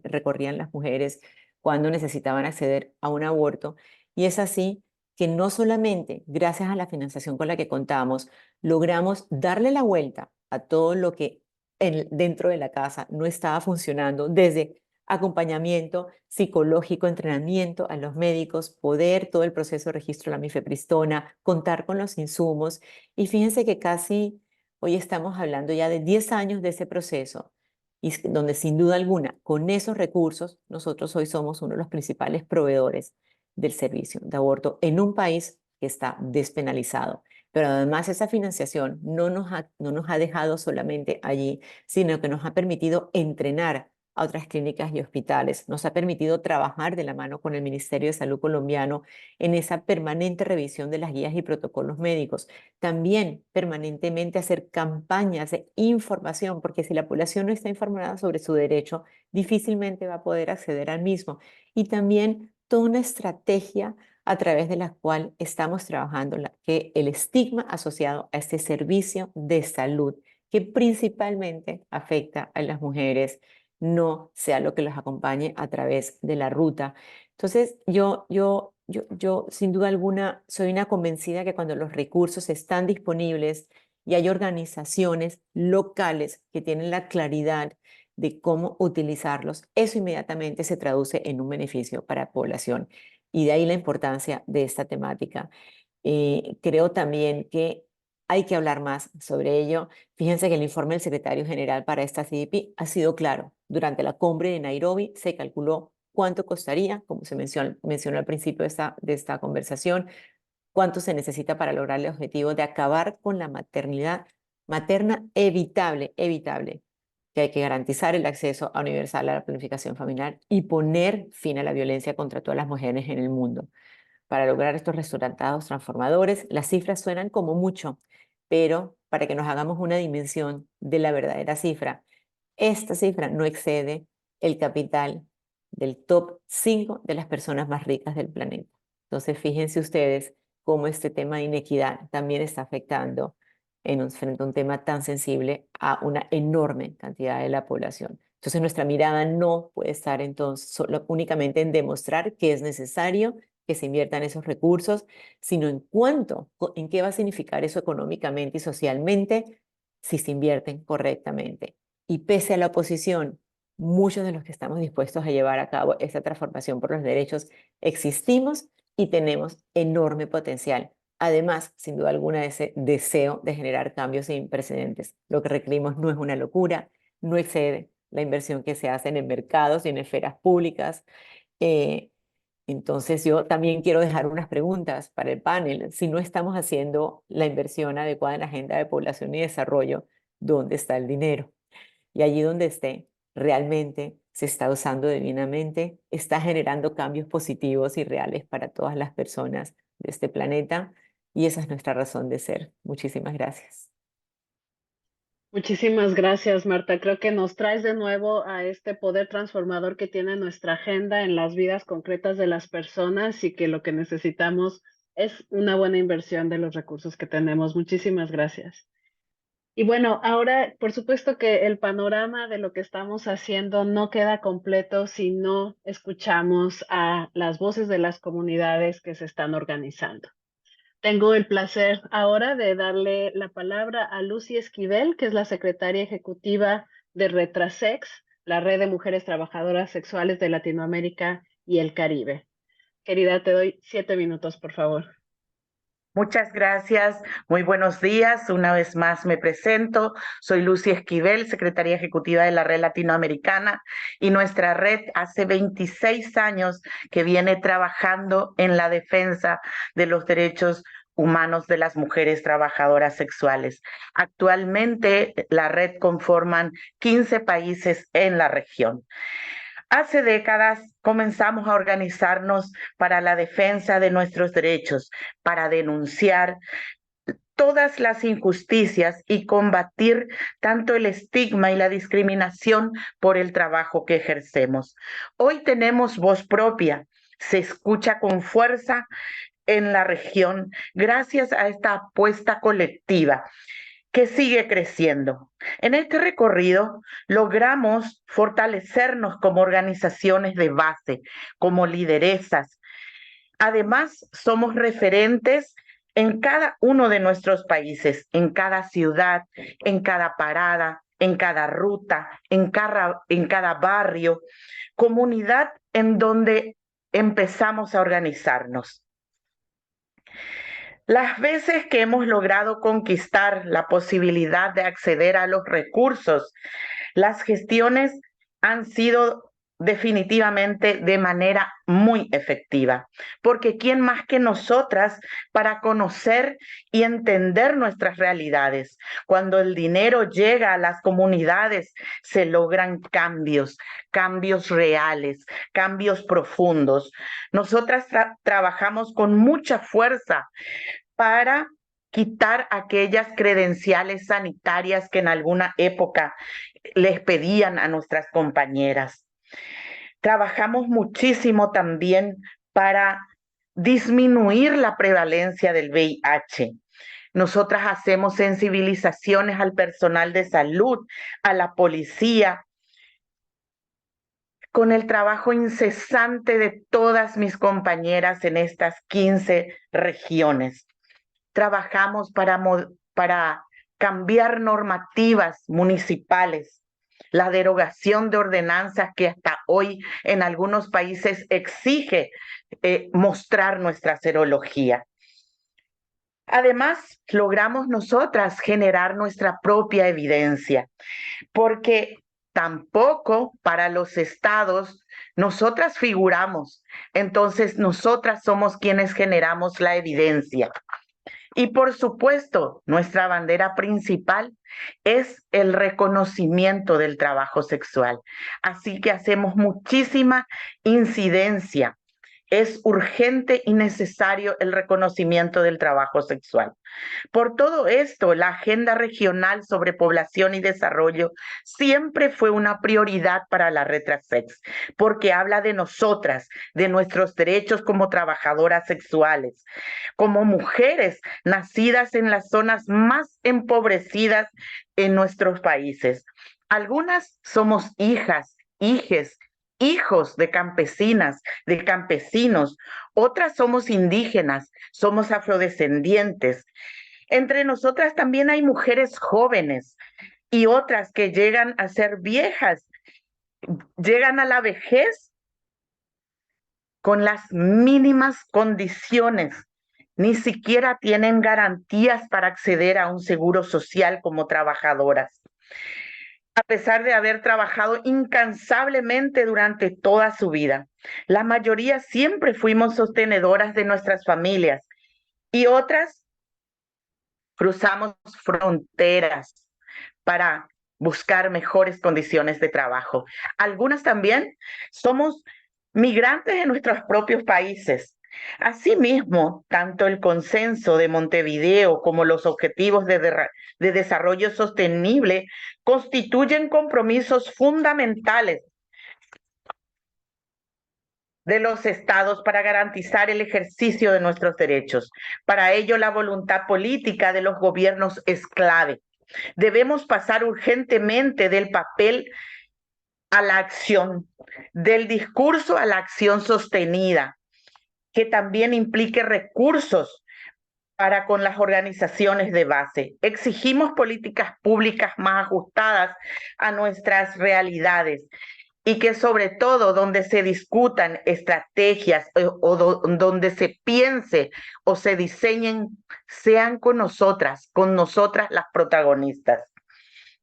recorrían las mujeres cuando necesitaban acceder a un aborto. Y es así que no solamente gracias a la financiación con la que contamos, logramos darle la vuelta a todo lo que dentro de la casa no estaba funcionando, desde acompañamiento psicológico, entrenamiento a los médicos, poder todo el proceso de registro de la mifepristona, contar con los insumos. Y fíjense que casi hoy estamos hablando ya de 10 años de ese proceso, y donde sin duda alguna, con esos recursos, nosotros hoy somos uno de los principales proveedores del servicio de aborto en un país que está despenalizado. Pero además esa financiación no nos ha dejado solamente allí, sino que nos ha permitido entrenar a otras clínicas y hospitales. Nos ha permitido trabajar de la mano con el Ministerio de Salud colombiano en esa permanente revisión de las guías y protocolos médicos. También permanentemente hacer campañas de información, porque si la población no está informada sobre su derecho, difícilmente va a poder acceder al mismo. Y también toda una estrategia a través de la cual estamos trabajando que el estigma asociado a este servicio de salud, que principalmente afecta a las mujeres, no sea lo que los acompañe a través de la ruta. Entonces, yo sin duda alguna soy una convencida que cuando los recursos están disponibles y hay organizaciones locales que tienen la claridad de cómo utilizarlos, eso inmediatamente se traduce en un beneficio para la población. Y de ahí la importancia de esta temática. Creo también que hay que hablar más sobre ello. Fíjense que el informe del secretario general para esta CIDP ha sido claro. Durante la cumbre de Nairobi se calculó cuánto costaría, como se mencionó al principio de esta conversación, cuánto se necesita para lograr el objetivo de acabar con la maternidad materna evitable, que hay que garantizar el acceso universal a la planificación familiar y poner fin a la violencia contra todas las mujeres en el mundo. para lograr estos resultados transformadores. Las cifras suenan como mucho, pero para que nos hagamos una dimensión de la verdadera cifra, esta cifra no excede el capital del top 5 de las personas más ricas del planeta. Entonces, fíjense ustedes cómo este tema de inequidad también está afectando frente a un tema tan sensible a una enorme cantidad de la población. Entonces, nuestra mirada no puede estar entonces únicamente en demostrar que es necesario que se inviertan esos recursos, sino en qué va a significar eso económicamente y socialmente si se invierten correctamente. Y pese a la oposición, muchos de los que estamos dispuestos a llevar a cabo esta transformación por los derechos existimos y tenemos enorme potencial. Además, sin duda alguna, ese deseo de generar cambios sin precedentes. Lo que requerimos no es una locura, no excede la inversión que se hace en mercados y en esferas públicas. Entonces, yo también quiero dejar unas preguntas para el panel. Si no estamos haciendo la inversión adecuada en la agenda de población y desarrollo, ¿dónde está el dinero? Y allí donde esté, realmente se está usando divinamente, está generando cambios positivos y reales para todas las personas de este planeta. Y esa es nuestra razón de ser. Muchísimas gracias. Muchísimas gracias, Marta. Creo que nos traes de nuevo a este poder transformador que tiene nuestra agenda en las vidas concretas de las personas y que lo que necesitamos es una buena inversión de los recursos que tenemos. Muchísimas gracias. Y bueno, ahora, por supuesto que el panorama de lo que estamos haciendo no queda completo si no escuchamos a las voces de las comunidades que se están organizando. Tengo el placer ahora de darle la palabra a Lucy Esquivel, que es la secretaria ejecutiva de Retrasex, la red de mujeres trabajadoras sexuales de Latinoamérica y el Caribe. Querida, te doy 7 minutos, por favor. Muchas gracias, muy buenos días. Una vez más me presento. Soy Lucy Esquivel, secretaria ejecutiva de la Red Latinoamericana, y nuestra red hace 26 años que viene trabajando en la defensa de los derechos humanos de las mujeres trabajadoras sexuales. Actualmente la red conforman 15 países en la región. Hace décadas comenzamos a organizarnos para la defensa de nuestros derechos, para denunciar todas las injusticias y combatir tanto el estigma y la discriminación por el trabajo que ejercemos. Hoy tenemos voz propia, se escucha con fuerza en la región gracias a esta apuesta colectiva que sigue creciendo. En este recorrido logramos fortalecernos como organizaciones de base, como lideresas. Además, somos referentes en cada uno de nuestros países, en cada ciudad, en cada parada, en cada ruta, en cada barrio, comunidad en donde empezamos a organizarnos. Las veces que hemos logrado conquistar la posibilidad de acceder a los recursos, las gestiones han sido definitivamente de manera muy efectiva, porque ¿quién más que nosotras para conocer y entender nuestras realidades? Cuando el dinero llega a las comunidades, se logran cambios reales, cambios profundos. Nosotras trabajamos con mucha fuerza para quitar aquellas credenciales sanitarias que en alguna época les pedían a nuestras compañeras. Trabajamos muchísimo también para disminuir la prevalencia del VIH. Nosotras hacemos sensibilizaciones al personal de salud, a la policía, con el trabajo incesante de todas mis compañeras en estas 15 regiones. Trabajamos para cambiar normativas municipales, la derogación de ordenanzas que hasta hoy en algunos países exige mostrar nuestra serología. Además, logramos nosotras generar nuestra propia evidencia, porque tampoco para los estados nosotras figuramos, entonces nosotras somos quienes generamos la evidencia. Y por supuesto, nuestra bandera principal es el reconocimiento del trabajo sexual. Así que hacemos muchísima incidencia es urgente y necesario el reconocimiento del trabajo sexual. Por todo esto, la Agenda Regional sobre Población y Desarrollo siempre fue una prioridad para la red Transsex, porque habla de nosotras, de nuestros derechos como trabajadoras sexuales, como mujeres nacidas en las zonas más empobrecidas en nuestros países. Algunas somos hijas, hijes, hijos de campesinas, de campesinos, otras somos indígenas, somos afrodescendientes. Entre nosotras también hay mujeres jóvenes y otras que llegan a ser viejas, llegan a la vejez con las mínimas condiciones. Ni siquiera tienen garantías para acceder a un seguro social como trabajadoras. A pesar de haber trabajado incansablemente durante toda su vida, la mayoría siempre fuimos sostenedoras de nuestras familias y otras cruzamos fronteras para buscar mejores condiciones de trabajo. Algunas también somos migrantes en nuestros propios países. Asimismo, tanto el Consenso de Montevideo como los Objetivos de Desarrollo Sostenible constituyen compromisos fundamentales de los estados para garantizar el ejercicio de nuestros derechos. Para ello, la voluntad política de los gobiernos es clave. Debemos pasar urgentemente del papel a la acción, del discurso a la acción sostenida, que también implique recursos para con las organizaciones de base. Exigimos políticas públicas más ajustadas a nuestras realidades y que sobre todo donde se discutan estrategias donde se piense o se diseñen, sean con nosotras las protagonistas.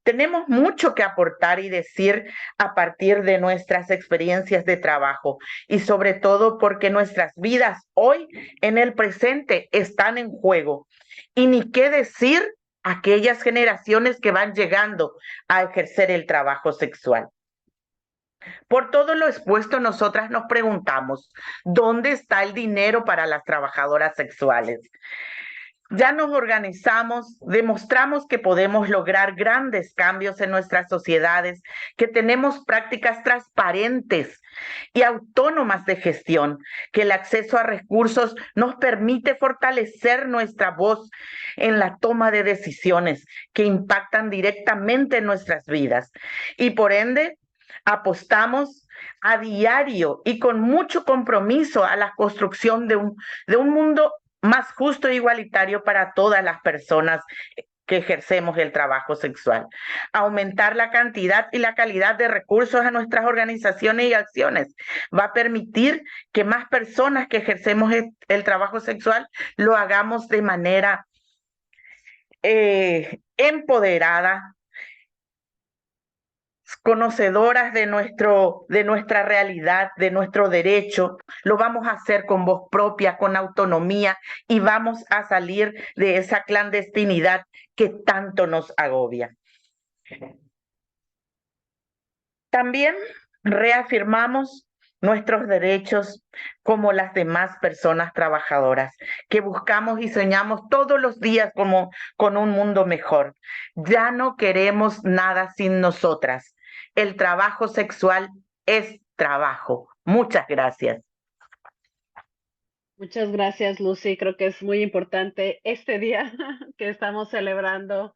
Tenemos mucho que aportar y decir a partir de nuestras experiencias de trabajo y sobre todo porque nuestras vidas hoy en el presente están en juego. Y ni qué decir aquellas generaciones que van llegando a ejercer el trabajo sexual. Por todo lo expuesto, nosotras nos preguntamos, ¿dónde está el dinero para las trabajadoras sexuales? Ya nos organizamos, demostramos que podemos lograr grandes cambios en nuestras sociedades, que tenemos prácticas transparentes y autónomas de gestión, que el acceso a recursos nos permite fortalecer nuestra voz en la toma de decisiones que impactan directamente en nuestras vidas. Y por ende, apostamos a diario y con mucho compromiso a la construcción de un mundo más justo e igualitario para todas las personas que ejercemos el trabajo sexual. Aumentar la cantidad y la calidad de recursos a nuestras organizaciones y acciones va a permitir que más personas que ejercemos el trabajo sexual lo hagamos de manera empoderada, conocedoras de nuestra realidad, de nuestro derecho. Lo vamos a hacer con voz propia, con autonomía, y vamos a salir de esa clandestinidad que tanto nos agobia. También reafirmamos nuestros derechos como las demás personas trabajadoras, que buscamos y soñamos todos los días con un mundo mejor. Ya no queremos nada sin nosotras. El trabajo sexual es trabajo. Muchas gracias. Muchas gracias, Lucy. Creo que es muy importante este día que estamos celebrando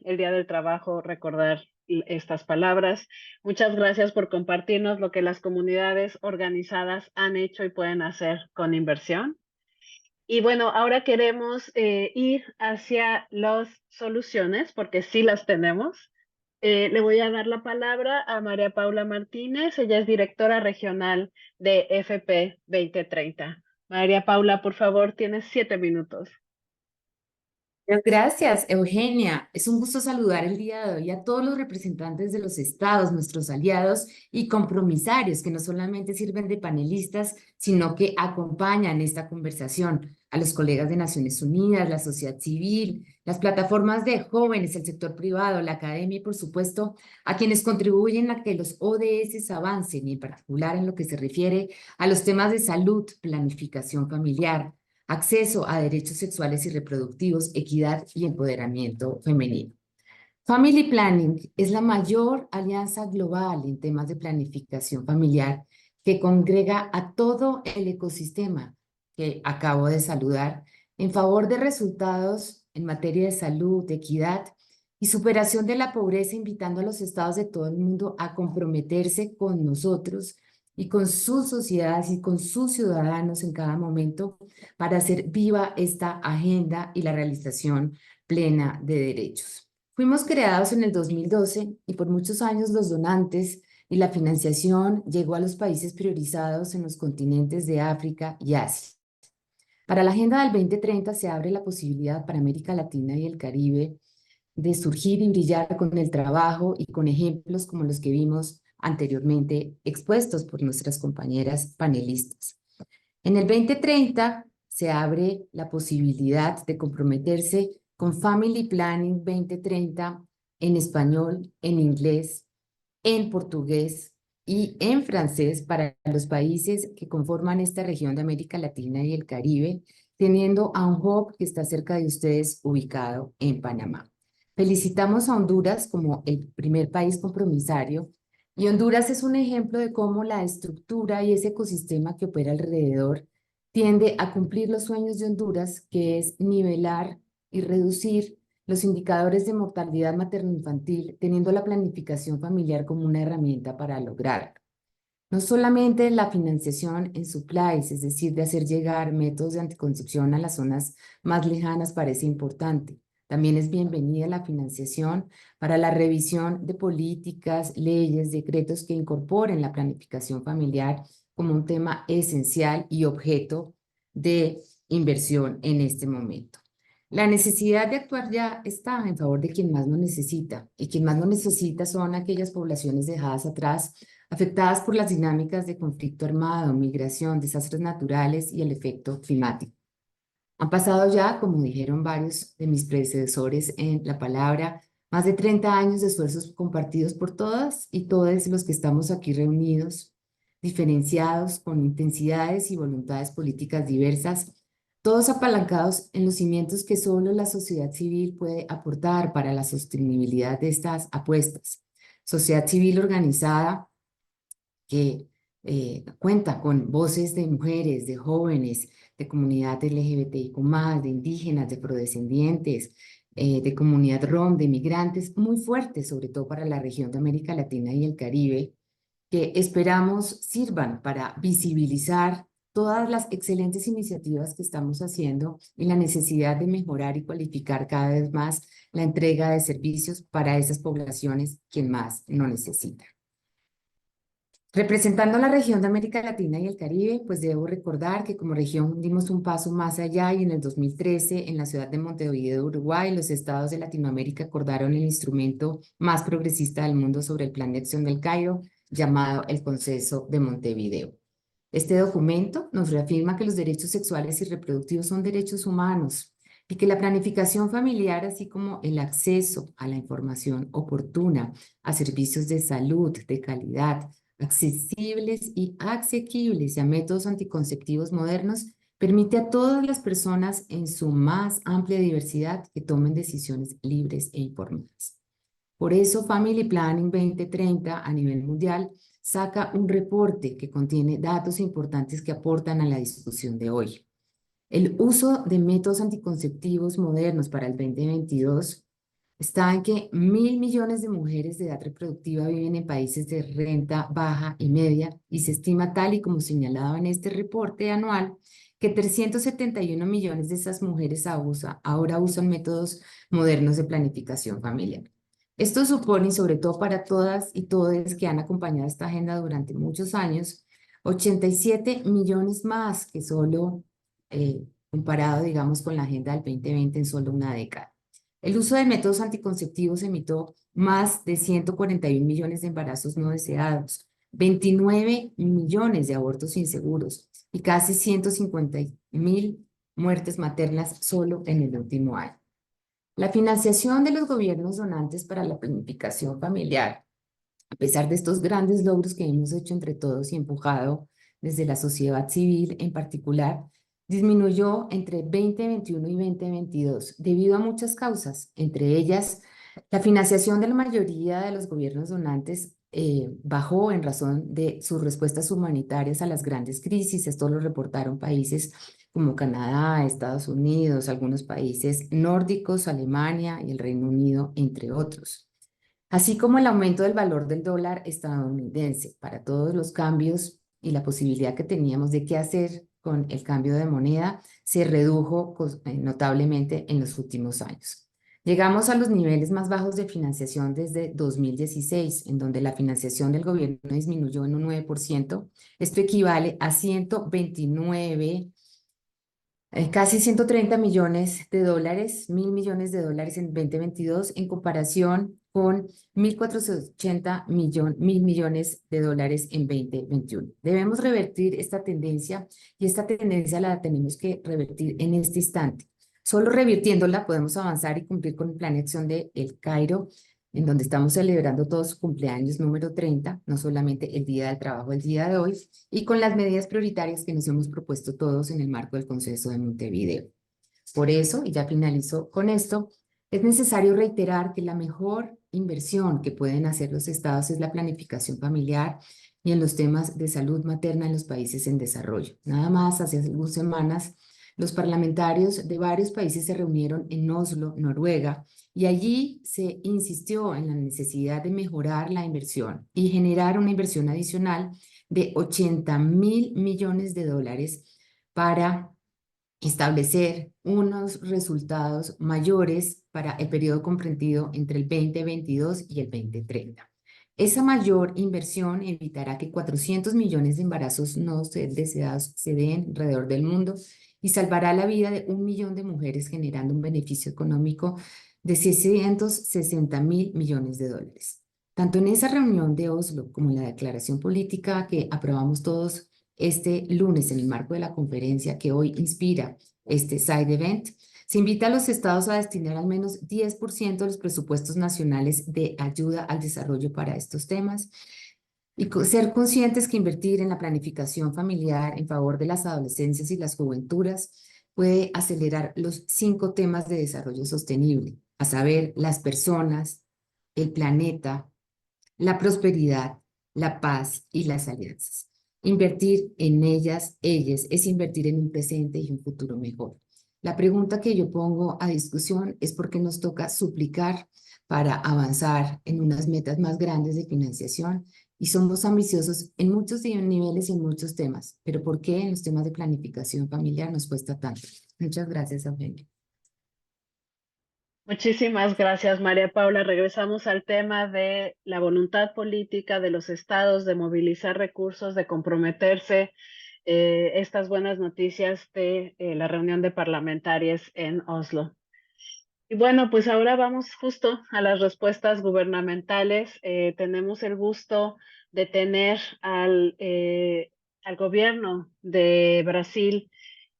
el Día del Trabajo, recordar estas palabras. Muchas gracias por compartirnos lo que las comunidades organizadas han hecho y pueden hacer con inversión. Y bueno, ahora queremos ir hacia las soluciones, porque sí las tenemos. Le voy a dar la palabra a María Paula Martínez. Ella es directora regional de FP 2030. María Paula, por favor, tienes 7 minutos. Muchas gracias, Eugenia. Es un gusto saludar el día de hoy a todos los representantes de los estados, nuestros aliados y compromisarios, que no solamente sirven de panelistas, sino que acompañan esta conversación, a los colegas de Naciones Unidas, la sociedad civil, las plataformas de jóvenes, el sector privado, la academia y, por supuesto, a quienes contribuyen a que los ODS avancen, y en particular en lo que se refiere a los temas de salud, planificación familiar, acceso a derechos sexuales y reproductivos, equidad y empoderamiento femenino. Family Planning es la mayor alianza global en temas de planificación familiar que congrega a todo el ecosistema que acabo de saludar en favor de resultados en materia de salud, equidad y superación de la pobreza, invitando a los estados de todo el mundo a comprometerse con nosotros y con sus sociedades y con sus ciudadanos en cada momento para hacer viva esta agenda y la realización plena de derechos. Fuimos creados en el 2012 y por muchos años los donantes y la financiación llegó a los países priorizados en los continentes de África y Asia. Para la Agenda del 2030 se abre la posibilidad para América Latina y el Caribe de surgir y brillar con el trabajo y con ejemplos como los que vimos anteriormente expuestos por nuestras compañeras panelistas. En el 2030 se abre la posibilidad de comprometerse con Family Planning 2030 en español, en inglés, en portugués y en francés para los países que conforman esta región de América Latina y el Caribe, teniendo a un hub que está cerca de ustedes ubicado en Panamá. Felicitamos a Honduras como el primer país compromisario, y Honduras es un ejemplo de cómo la estructura y ese ecosistema que opera alrededor tiende a cumplir los sueños de Honduras, que es nivelar y reducir los indicadores de mortalidad materno-infantil, teniendo la planificación familiar como una herramienta para lograrlo. No solamente la financiación en supplies, es decir, de hacer llegar métodos de anticoncepción a las zonas más lejanas, parece importante. También es bienvenida la financiación para la revisión de políticas, leyes, decretos que incorporen la planificación familiar como un tema esencial y objeto de inversión en este momento. La necesidad de actuar ya está en favor de quien más lo necesita, y quien más lo necesita son aquellas poblaciones dejadas atrás, afectadas por las dinámicas de conflicto armado, migración, desastres naturales y el efecto climático. Han pasado ya, como dijeron varios de mis predecesores en la palabra, más de 30 años de esfuerzos compartidos por todas y todos los que estamos aquí reunidos, diferenciados, con intensidades y voluntades políticas diversas, todos apalancados en los cimientos que solo la sociedad civil puede aportar para la sostenibilidad de estas apuestas. Sociedad civil organizada que cuenta con voces de mujeres, de jóvenes, de comunidad LGBTIQ+, de indígenas, de afrodescendientes, de comunidad rom, de migrantes, muy fuertes, sobre todo para la región de América Latina y el Caribe, que esperamos sirvan para visibilizar todas las excelentes iniciativas que estamos haciendo y la necesidad de mejorar y cualificar cada vez más la entrega de servicios para esas poblaciones que más lo necesitan. Representando a la región de América Latina y el Caribe, pues debo recordar que como región dimos un paso más allá y en el 2013 en la ciudad de Montevideo, Uruguay, los estados de Latinoamérica acordaron el instrumento más progresista del mundo sobre el Plan de Acción del Cairo, llamado el Consenso de Montevideo. Este documento nos reafirma que los derechos sexuales y reproductivos son derechos humanos y que la planificación familiar, así como el acceso a la información oportuna, a servicios de salud de calidad, accesibles y asequibles y a métodos anticonceptivos modernos, permite a todas las personas en su más amplia diversidad que tomen decisiones libres e informadas. Por eso, Family Planning 2030 a nivel mundial saca un reporte que contiene datos importantes que aportan a la discusión de hoy. El uso de métodos anticonceptivos modernos para el 2022 está en que 1.000 millones de mujeres de edad reproductiva viven en países de renta baja y media, y se estima, tal y como señalado en este reporte anual, que 371 millones de esas mujeres ahora usan métodos modernos de planificación familiar. Esto supone, sobre todo para todas y todos que han acompañado esta agenda durante muchos años, 87 millones más que solo comparado, digamos, con la Agenda del 2020 en solo una década. El uso de métodos anticonceptivos evitó más de 141 millones de embarazos no deseados, 29 millones de abortos inseguros y casi 150.000 muertes maternas solo en el último año. La financiación de los gobiernos donantes para la planificación familiar, a pesar de estos grandes logros que hemos hecho entre todos y empujado desde la sociedad civil en particular, disminuyó entre 2021 y 2022 debido a muchas causas, entre ellas la financiación de la mayoría de los gobiernos donantes bajó en razón de sus respuestas humanitarias a las grandes crisis. Esto lo reportaron países como Canadá, Estados Unidos, algunos países nórdicos, Alemania y el Reino Unido, entre otros. Así como el aumento del valor del dólar estadounidense para todos los cambios y la posibilidad que teníamos de qué hacer con el cambio de moneda se redujo notablemente en los últimos años. Llegamos a los niveles más bajos de financiación desde 2016, en donde la financiación del gobierno disminuyó en un 9%. Esto equivale a 129 casi 130 millones de dólares, 1.000 millones de dólares en 2022, en comparación con 1.480 mil millones de dólares en 2021. Debemos revertir esta tendencia y esta tendencia la tenemos que revertir en este instante. Solo revirtiéndola podemos avanzar y cumplir con el plan de acción de El Cairo, en donde estamos celebrando todos su cumpleaños número 30, no solamente el Día del Trabajo el día de hoy, y con las medidas prioritarias que nos hemos propuesto todos en el marco del Consenso de Montevideo. Por eso, y ya finalizo con esto, es necesario reiterar que la mejor inversión que pueden hacer los estados es la planificación familiar y en los temas de salud materna en los países en desarrollo. Nada más, hace algunas semanas, los parlamentarios de varios países se reunieron en Oslo, Noruega, y allí se insistió en la necesidad de mejorar la inversión y generar una inversión adicional de 80.000 millones de dólares para establecer unos resultados mayores para el periodo comprendido entre el 2022 y el 2030. Esa mayor inversión evitará que 400 millones de embarazos no deseados se den alrededor del mundo y salvará la vida de 1 millón de mujeres, generando un beneficio económico de 660.000 millones de dólares. Tanto en esa reunión de Oslo como en la declaración política que aprobamos todos este lunes en el marco de la conferencia que hoy inspira este side event, se invita a los estados a destinar al menos 10% de los presupuestos nacionales de ayuda al desarrollo para estos temas y ser conscientes que invertir en la planificación familiar en favor de las adolescencias y las juventudes puede acelerar los 5 temas de desarrollo sostenible, a saber, las personas, el planeta, la prosperidad, la paz y las alianzas. Invertir en ellas es invertir en un presente y un futuro mejor. La pregunta que yo pongo a discusión es por qué nos toca suplicar para avanzar en unas metas más grandes de financiación y somos ambiciosos en muchos niveles y en muchos temas, pero ¿por qué en los temas de planificación familiar nos cuesta tanto? Muchas gracias, Eugenia. Muchísimas gracias, María Paula. Regresamos al tema de la voluntad política de los estados de movilizar recursos, de comprometerse. Estas buenas noticias de la reunión de parlamentarios en Oslo. Y bueno, pues ahora vamos justo a las respuestas gubernamentales. Tenemos el gusto de tener al gobierno de Brasil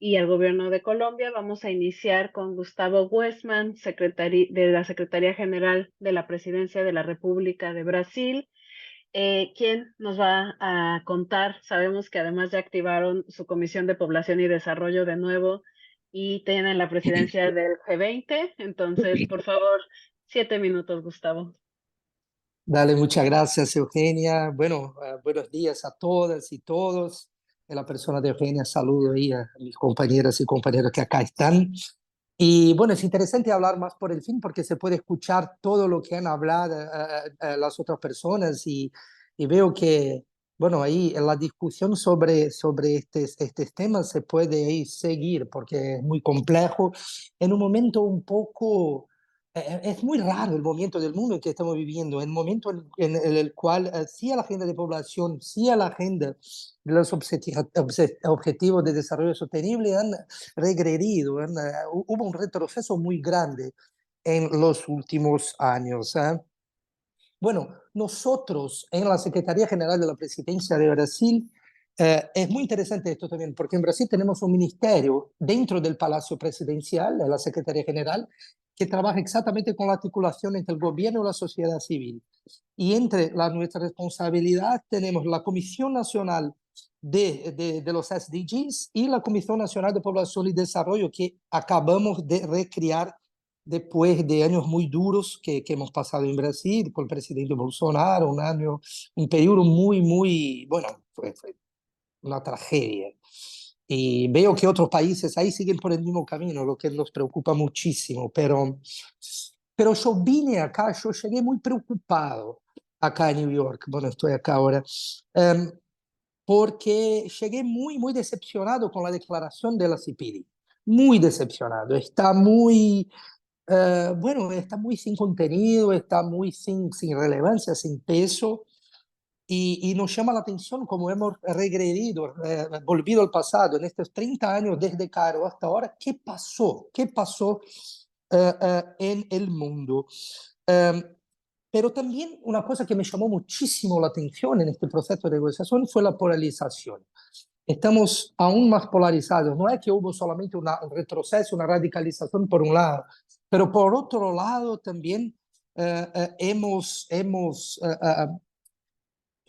y al gobierno de Colombia. Vamos a iniciar con Gustavo Westman, de la Secretaría General de la Presidencia de la República de Brasil, quien nos va a contar. Sabemos que además ya activaron su Comisión de Población y Desarrollo de nuevo y tienen la presidencia del G20. Entonces, por favor, 7 minutos, Gustavo. Dale, muchas gracias, Eugenia. Bueno, buenos días a todas y todos. En la persona de Eugenia saludo ahí a mis compañeras y compañeros que acá están. Y bueno, es interesante hablar más por el fin porque se puede escuchar todo lo que han hablado las otras personas y veo que, bueno, ahí en la discusión sobre estos temas se puede ahí seguir porque es muy complejo en un momento un poco Es muy raro el momento del mundo en que estamos viviendo, el momento en el cual sí a la agenda de población, sí a la agenda de los objetivos de desarrollo sostenible han regredido, hubo un retroceso muy grande en los últimos años. Bueno, nosotros en la Secretaría General de la Presidencia de Brasil, es muy interesante esto también, porque en Brasil tenemos un ministerio dentro del Palacio Presidencial, de la Secretaría General, que trabaja exactamente con la articulación entre el gobierno y la sociedad civil. Y entre nuestra responsabilidad tenemos la Comisión Nacional de los SDGs y la Comisión Nacional de Población y Desarrollo, que acabamos de recrear después de años muy duros que hemos pasado en Brasil con el presidente Bolsonaro, un periodo muy, bueno, fue una tragedia. Y veo que otros países ahí siguen por el mismo camino, lo que nos preocupa muchísimo. Pero yo vine acá, yo llegué muy preocupado acá en New York, bueno, estoy acá ahora, porque llegué muy decepcionado con la declaración de la CIPIDI. Muy decepcionado, está muy... bueno, está muy sin contenido, está muy sin relevancia, sin peso, y nos llama la atención cómo hemos regredido, volvido al pasado en estos 30 años desde Cairo hasta ahora. ¿Qué pasó? ¿Qué pasó en el mundo? Pero también una cosa que me llamó muchísimo la atención en este proceso de negociación fue la polarización. Estamos aún más polarizados. No es que hubo solamente un retroceso, una radicalización por un lado, pero por otro lado también hemos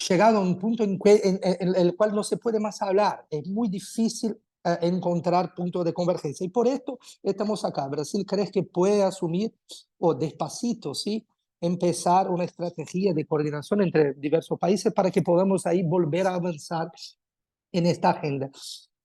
llegado a un punto en el cual no se puede más hablar. Es muy difícil encontrar puntos de convergencia. Y por esto estamos acá. Brasil, ¿crees que puede asumir, o despacito, sí, empezar una estrategia de coordinación entre diversos países para que podamos ahí volver a avanzar en esta agenda?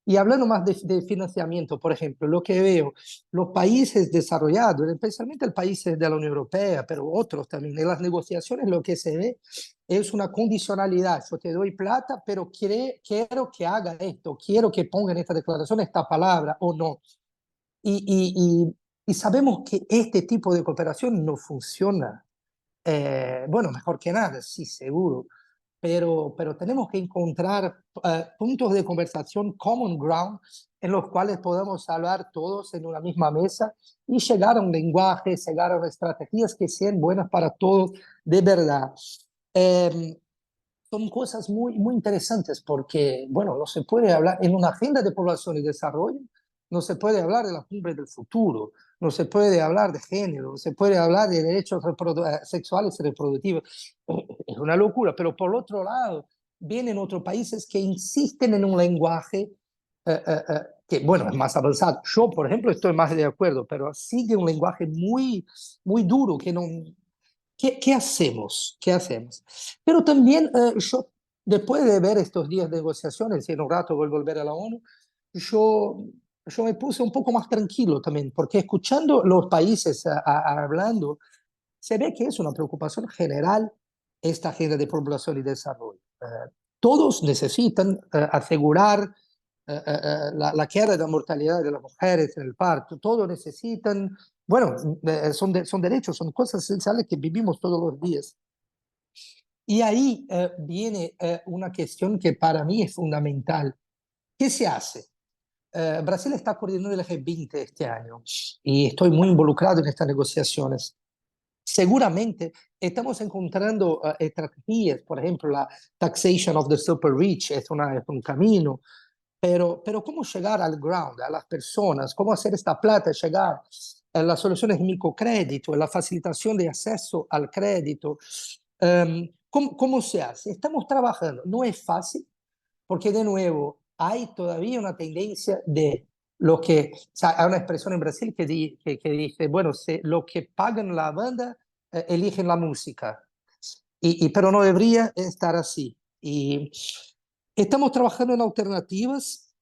Y hablando más de financiamiento, por ejemplo, lo que veo, los países desarrollados, especialmente los países de la Unión Europea, pero otros también, en las negociaciones lo que se ve es una condicionalidad. Yo te doy plata, pero quiero que haga esto, quiero que ponga en esta declaración esta palabra o no. Y sabemos que este tipo de cooperación no funciona. Bueno, mejor que nada, sí, seguro. Pero tenemos que encontrar puntos de conversación, common ground, en los cuales podamos hablar todos en una misma mesa y llegar a un lenguaje, llegar a estrategias que sean buenas para todos de verdad. Son cosas muy interesantes porque, bueno, no se puede hablar en una agenda de población y desarrollo, no se puede hablar de la cumbre del futuro, no se puede hablar de género, no se puede hablar de derechos sexuales y reproductivos. Es una locura, pero por otro lado, vienen otros países que insisten en un lenguaje que, bueno, es más avanzado. Yo, por ejemplo, estoy más de acuerdo, pero sigue un lenguaje muy duro que no... ¿Qué hacemos? ¿Qué hacemos? Pero también yo, después de ver estos días de negociaciones, y en un rato voy a volver a la ONU, yo me puse un poco más tranquilo también, porque escuchando los países hablando, se ve que es una preocupación general esta agenda de población y desarrollo. Todos necesitan asegurar la queda de mortalidad de las mujeres en el parto, todos necesitan, bueno, son derechos, son cosas esenciales que vivimos todos los días. Y ahí viene una cuestión que para mí es fundamental. ¿Qué se hace? Brasil está coordinando el G20 este año y estoy muy involucrado en estas negociaciones. Seguramente estamos encontrando estrategias, por ejemplo, la taxation of the super rich es un camino, pero ¿cómo llegar al ground, a las personas? ¿Cómo hacer esta plata llegar a las soluciones de microcrédito, a la facilitación de acceso al crédito? ¿Cómo se hace? Estamos trabajando. No es fácil, porque de nuevo hay todavía una tendencia de lo que, o sea, hay una expresión en Brasil que dice, bueno, lo que pagan la banda, eligen la música, pero no debería estar así. Y estamos trabajando en alternativas,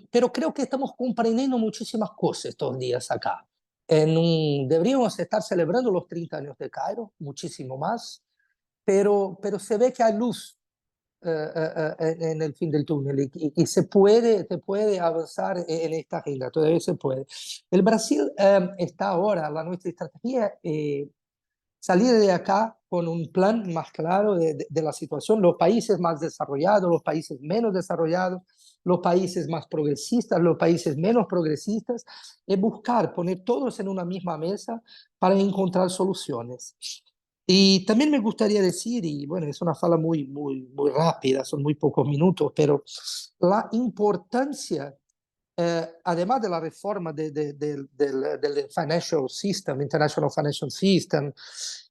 pero creo que estamos comprendiendo muchísimas cosas estos días acá. Deberíamos estar celebrando los 30 años de Cairo, muchísimo más, pero se ve que hay luz en el fin del túnel y se puede avanzar en esta agenda, todavía se puede. El Brasil está ahora, nuestra estrategia, salir de acá con un plan más claro de la situación, los países más desarrollados, los países menos desarrollados, los países más progresistas, los países menos progresistas, y buscar poner todos en una misma mesa para encontrar soluciones. Y también me gustaría decir, y bueno, es una fala muy rápida, son muy pocos minutos, pero la importancia, además de la reforma del financial system, international financial system,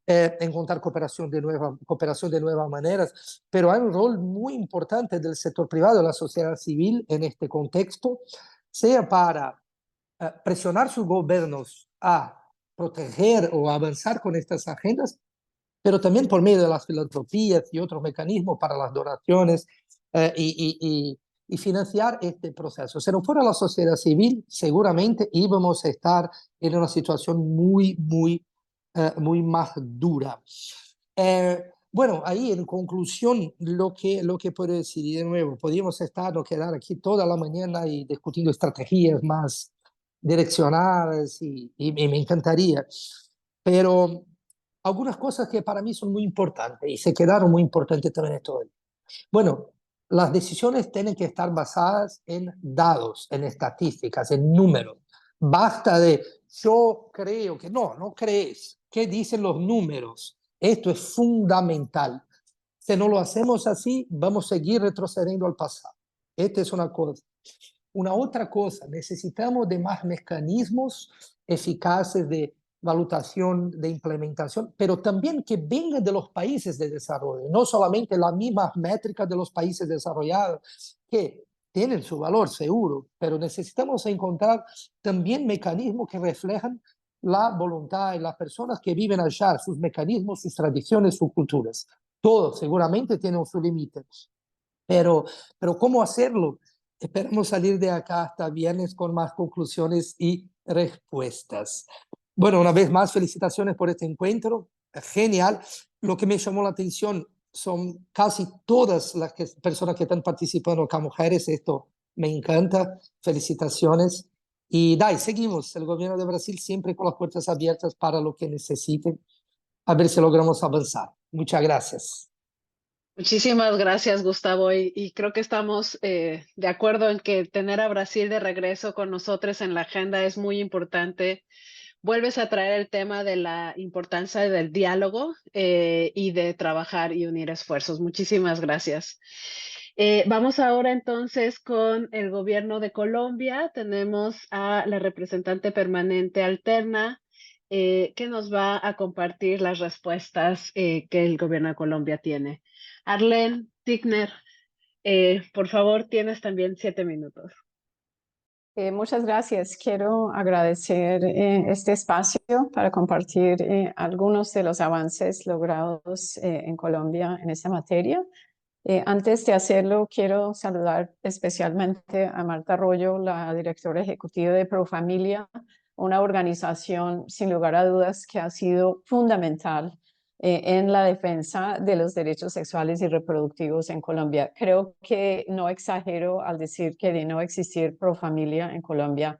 encontrar cooperación de nuevas maneras, pero hay un rol muy importante del sector privado, de la sociedad civil en este contexto, sea para presionar sus gobiernos a proteger o avanzar con estas agendas, pero también por medio de las filantropías y otros mecanismos para las donaciones y financiar este proceso. Si no fuera la sociedad civil, seguramente íbamos a estar en una situación muy más dura. Bueno, ahí en conclusión, lo que puedo decir, y de nuevo, podríamos quedar aquí toda la mañana y discutiendo estrategias más direccionadas y me encantaría, pero algunas cosas que para mí son muy importantes y se quedaron muy importantes también en todo. Bueno, las decisiones tienen que estar basadas en datos, en estadísticas, en números. Basta de yo creo que no crees. ¿Qué dicen los números? Esto es fundamental. Si no lo hacemos así, vamos a seguir retrocediendo al pasado. Esta es una cosa. Una otra cosa, necesitamos de más mecanismos eficaces de valutación, de implementación, pero también que vengan de los países de desarrollo, no solamente las mismas métricas de los países desarrollados, que tienen su valor seguro, pero necesitamos encontrar también mecanismos que reflejan la voluntad de las personas que viven allá, sus mecanismos, sus tradiciones, sus culturas. Todo seguramente tiene su límite, pero ¿cómo hacerlo? Esperamos salir de acá hasta viernes con más conclusiones y respuestas. Bueno, una vez más, felicitaciones por este encuentro. Genial. Lo que me llamó la atención son casi todas las personas que están participando acá, mujeres. Esto me encanta. Felicitaciones. Y seguimos. El gobierno de Brasil siempre con las puertas abiertas para lo que necesiten. A ver si logramos avanzar. Muchas gracias. Muchísimas gracias, Gustavo. Y creo que estamos de acuerdo en que tener a Brasil de regreso con nosotros en la agenda es muy importante. Vuelves a traer el tema de la importancia del diálogo y de trabajar y unir esfuerzos. Muchísimas gracias. Vamos ahora entonces con el gobierno de Colombia. Tenemos a la representante permanente alterna que nos va a compartir las respuestas que el gobierno de Colombia tiene. Arlene Tigner, por favor, tienes también 7 minutos. Muchas gracias. Quiero agradecer este espacio para compartir algunos de los avances logrados en Colombia en esta materia. Antes de hacerlo, quiero saludar especialmente a Marta Arroyo, la directora ejecutiva de Profamilia, una organización sin lugar a dudas que ha sido fundamental en la defensa de los derechos sexuales y reproductivos en Colombia. Creo que no exagero al decir que de no existir Profamilia en Colombia,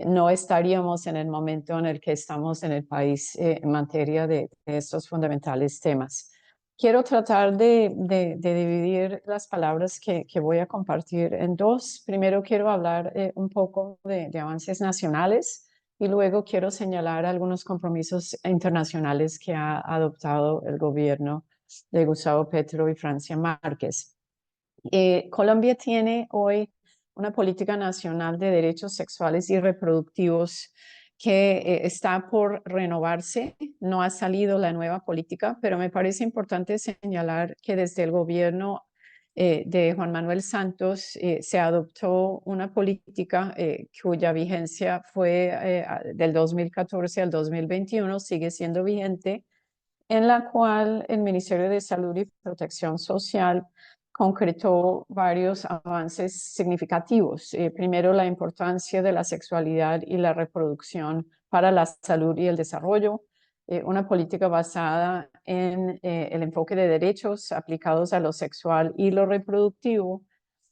no estaríamos en el momento en el que estamos en el país en materia de estos fundamentales temas. Quiero tratar de dividir las palabras que voy a compartir en dos. Primero quiero hablar un poco de avances nacionales y luego quiero señalar algunos compromisos internacionales que ha adoptado el gobierno de Gustavo Petro y Francia Márquez. Colombia tiene hoy una política nacional de derechos sexuales y reproductivos que está por renovarse. No ha salido la nueva política, pero me parece importante señalar que desde el gobierno de Juan Manuel Santos se adoptó una política cuya vigencia fue del 2014 al 2021, sigue siendo vigente, en la cual el Ministerio de Salud y Protección Social concretó varios avances significativos. Primero, la importancia de la sexualidad y la reproducción para la salud y el desarrollo. una política basada en el enfoque de derechos aplicados a lo sexual y lo reproductivo,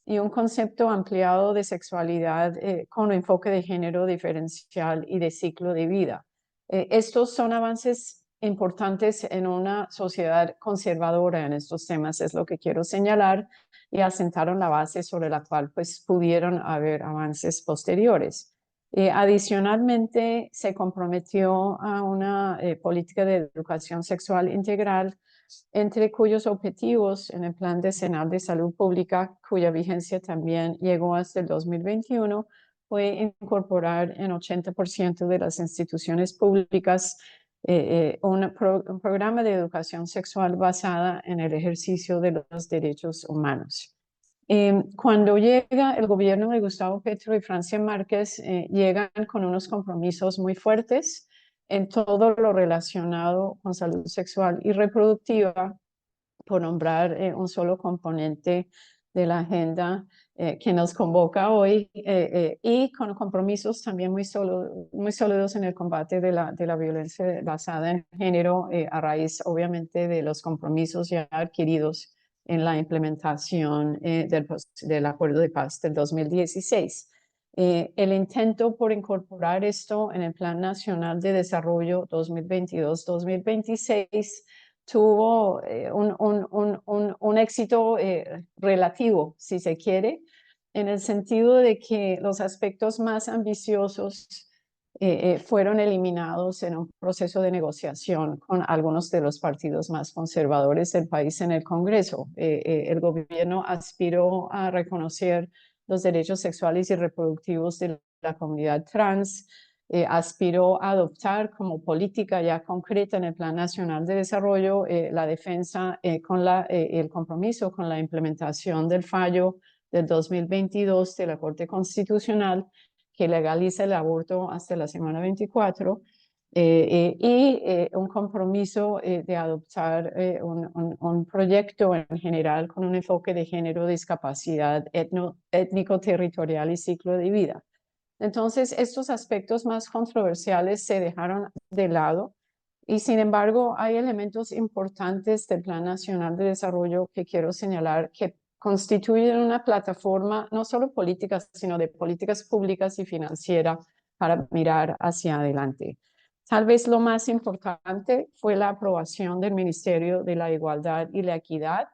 y un concepto ampliado de sexualidad con enfoque de género diferencial y de ciclo de vida. Estos son avances importantes en una sociedad conservadora en estos temas, es lo que quiero señalar, y asentaron la base sobre la cual pues pudieron haber avances posteriores. Adicionalmente, se comprometió a una política de educación sexual integral, entre cuyos objetivos en el Plan Decenal de Salud Pública, cuya vigencia también llegó hasta el 2021, fue incorporar en 80% de las instituciones públicas un programa de educación sexual basada en el ejercicio de los derechos humanos. Cuando llega el gobierno de Gustavo Petro y Francia Márquez, llegan con unos compromisos muy fuertes en todo lo relacionado con salud sexual y reproductiva, por nombrar un solo componente de la agenda que nos convoca hoy, y con compromisos también muy sólidos en el combate de la violencia basada en género, a raíz obviamente de los compromisos ya adquiridos en la implementación del Acuerdo de Paz del 2016. El intento por incorporar esto en el Plan Nacional de Desarrollo 2022-2026 tuvo un éxito relativo, si se quiere, en el sentido de que los aspectos más ambiciosos fueron eliminados en un proceso de negociación con algunos de los partidos más conservadores del país en el Congreso. El gobierno aspiró a reconocer los derechos sexuales y reproductivos de la comunidad trans, aspiró a adoptar como política ya concreta en el Plan Nacional de Desarrollo la defensa con el compromiso con la implementación del fallo del 2022 de la Corte Constitucional que legaliza el aborto hasta la semana 24, y un compromiso de adoptar un proyecto en general con un enfoque de género, discapacidad, étnico-territorial y ciclo de vida. Entonces, estos aspectos más controversiales se dejaron de lado, y sin embargo hay elementos importantes del Plan Nacional de Desarrollo que quiero señalar que constituyen una plataforma no solo política, sino de políticas públicas y financieras para mirar hacia adelante. Tal vez lo más importante fue la aprobación del Ministerio de la Igualdad y la Equidad,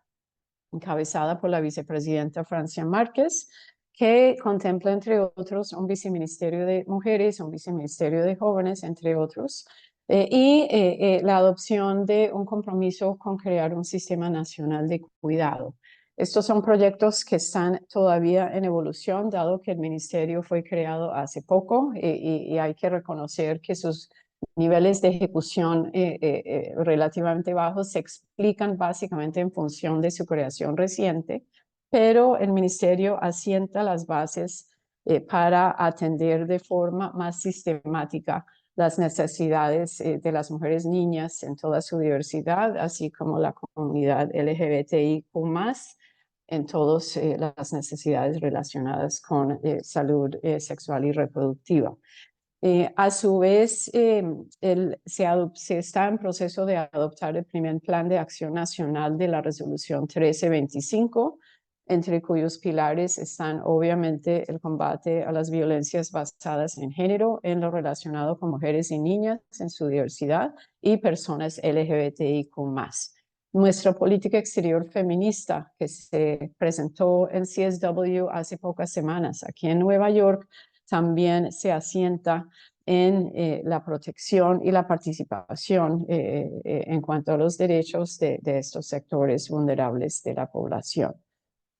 encabezada por la vicepresidenta Francia Márquez, que contempla, entre otros, un viceministerio de mujeres, un viceministerio de jóvenes, entre otros, y la adopción de un compromiso con crear un sistema nacional de cuidado. Estos son proyectos que están todavía en evolución, dado que el ministerio fue creado hace poco, y hay que reconocer que sus niveles de ejecución relativamente bajos se explican básicamente en función de su creación reciente, pero el ministerio asienta las bases para atender de forma más sistemática las necesidades de las mujeres niñas en toda su diversidad, así como la comunidad LGBTIQ+, en todas las necesidades relacionadas con salud sexual y reproductiva. A su vez, se está en proceso de adoptar el primer Plan de Acción Nacional de la Resolución 1325, entre cuyos pilares están obviamente el combate a las violencias basadas en género, en lo relacionado con mujeres y niñas en su diversidad y personas LGBTIQ+. Nuestra política exterior feminista, que se presentó en CSW hace pocas semanas aquí en Nueva York, también se asienta en la protección y la participación en cuanto a los derechos de estos sectores vulnerables de la población.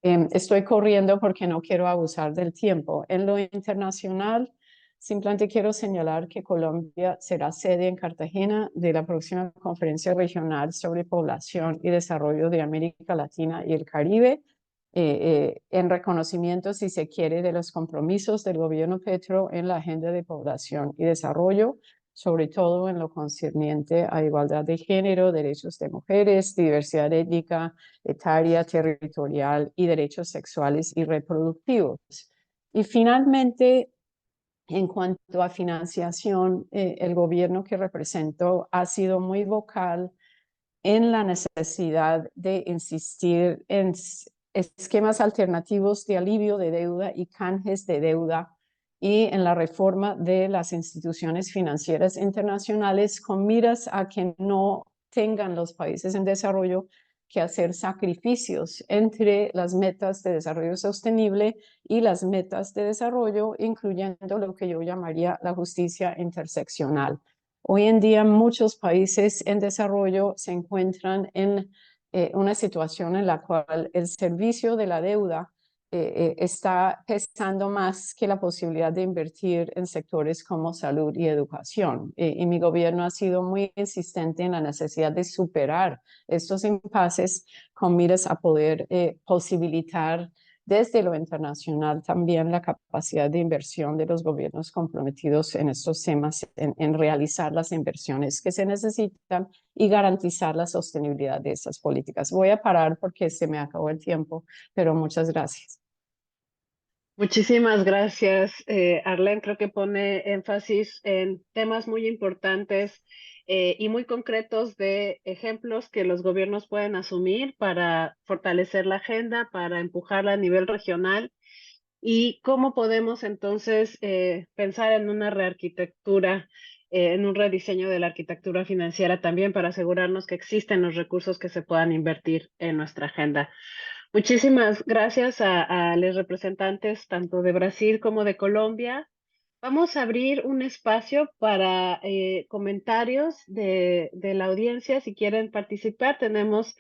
Estoy corriendo porque no quiero abusar del tiempo. En lo internacional, simplemente quiero señalar que Colombia será sede en Cartagena de la próxima conferencia regional sobre población y desarrollo de América Latina y el Caribe, en reconocimiento, si se quiere, de los compromisos del gobierno Petro en la agenda de población y desarrollo, sobre todo en lo concerniente a igualdad de género, derechos de mujeres, diversidad étnica, etaria, territorial y derechos sexuales y reproductivos. Y finalmente, En cuanto a financiación, el gobierno que represento ha sido muy vocal en la necesidad de insistir en esquemas alternativos de alivio de deuda y canjes de deuda y en la reforma de las instituciones financieras internacionales con miras a que no tengan los países en desarrollo que hacer sacrificios entre las metas de desarrollo sostenible y las metas de desarrollo, incluyendo lo que yo llamaría la justicia interseccional. Hoy en día muchos países en desarrollo se encuentran en una situación en la cual el servicio de la deuda está pesando más que la posibilidad de invertir en sectores como salud y educación. Y mi gobierno ha sido muy insistente en la necesidad de superar estos impases con miras a poder posibilitar desde lo internacional también la capacidad de inversión de los gobiernos comprometidos en estos temas, en realizar las inversiones que se necesitan y garantizar la sostenibilidad de estas políticas. Voy a parar porque se me acabó el tiempo, pero muchas gracias. Muchísimas gracias, Arlene. Creo que pone énfasis en temas muy importantes y muy concretos de ejemplos que los gobiernos pueden asumir para fortalecer la agenda, para empujarla a nivel regional y cómo podemos entonces pensar en una rearquitectura, en un rediseño de la arquitectura financiera también para asegurarnos que existen los recursos que se puedan invertir en nuestra agenda. Muchísimas gracias a los representantes tanto de Brasil como de Colombia. Vamos a abrir un espacio para comentarios de la audiencia. Si quieren participar, tenemos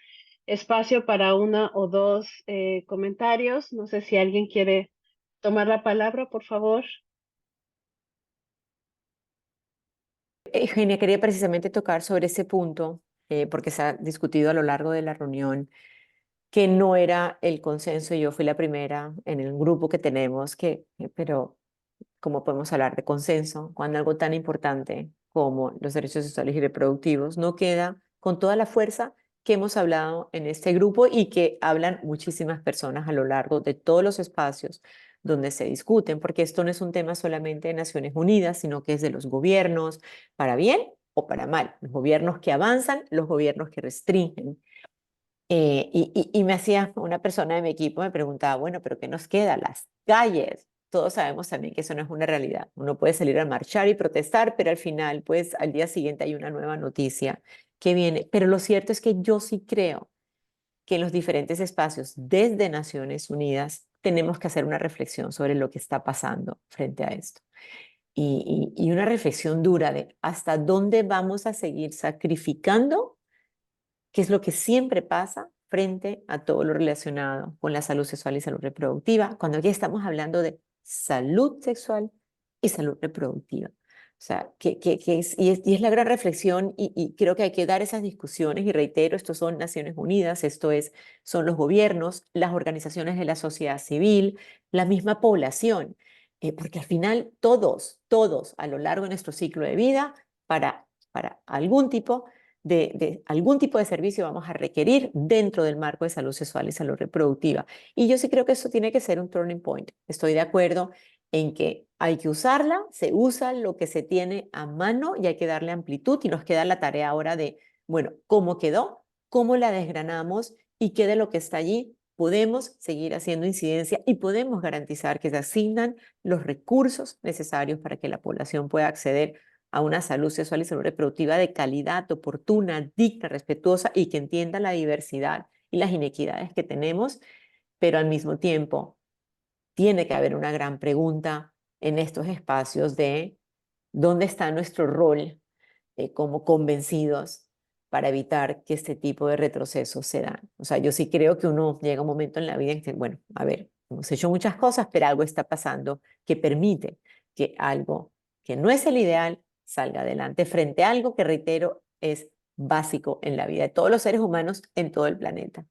espacio para uno o dos comentarios. No sé si alguien quiere tomar la palabra, por favor. Eugenia, quería precisamente tocar sobre ese punto, porque se ha discutido a lo largo de la reunión, que no era el consenso. Yo fui la primera en el grupo que tenemos, pero ¿cómo podemos hablar de consenso cuando algo tan importante como los derechos sexuales y reproductivos no queda con toda la fuerza que hemos hablado en este grupo y que hablan muchísimas personas a lo largo de todos los espacios donde se discuten? Porque esto no es un tema solamente de Naciones Unidas, sino que es de los gobiernos, para bien o para mal, los gobiernos que avanzan, los gobiernos que restringen. Y me hacía una persona de mi equipo, me preguntaba, bueno, pero ¿qué nos queda? Las calles. Todos sabemos también que eso no es una realidad. Uno puede salir a marchar y protestar, pero al final, pues al día siguiente hay una nueva noticia que viene. Pero lo cierto es que yo sí creo que en los diferentes espacios, desde Naciones Unidas, tenemos que hacer una reflexión sobre lo que está pasando frente a esto. Y una reflexión dura de hasta dónde vamos a seguir sacrificando, que es lo que siempre pasa frente a todo lo relacionado con la salud sexual y salud reproductiva, cuando aquí estamos hablando de salud sexual y salud reproductiva. O sea, y es la gran reflexión y creo que hay que dar esas discusiones y reitero, esto son Naciones Unidas, son los gobiernos, las organizaciones de la sociedad civil, la misma población, porque al final todos a lo largo de nuestro ciclo de vida, para algún tipo de servicio vamos a requerir dentro del marco de salud sexual y salud reproductiva. Y yo sí creo que eso tiene que ser un turning point. Estoy de acuerdo en que hay que usarla, se usa lo que se tiene a mano y hay que darle amplitud y nos queda la tarea ahora de, bueno, ¿cómo quedó? ¿Cómo la desgranamos? ¿Y qué de lo que está allí podemos seguir haciendo incidencia y podemos garantizar que se asignan los recursos necesarios para que la población pueda acceder a una salud sexual y salud reproductiva de calidad, oportuna, digna, respetuosa y que entienda la diversidad y las inequidades que tenemos, pero al mismo tiempo tiene que haber una gran pregunta en estos espacios de dónde está nuestro rol como convencidos para evitar que este tipo de retrocesos se dan. O sea, yo sí creo que uno llega a un momento en la vida en que, bueno, a ver, hemos hecho muchas cosas, pero algo está pasando que permite que algo que no es el ideal salga adelante frente a algo que, reitero, es básico en la vida de todos los seres humanos en todo el planeta.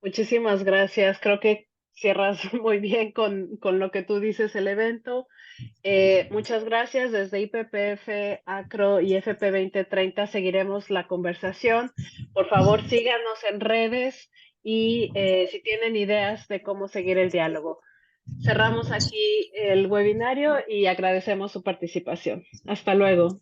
Muchísimas gracias. Creo que cierras muy bien con lo que tú dices el evento. Muchas gracias. Desde IPPF, ACRO y FP 2030 seguiremos la conversación. Por favor, síganos en redes y si tienen ideas de cómo seguir el diálogo. cerramos aquí el webinario y agradecemos su participación. Hasta luego.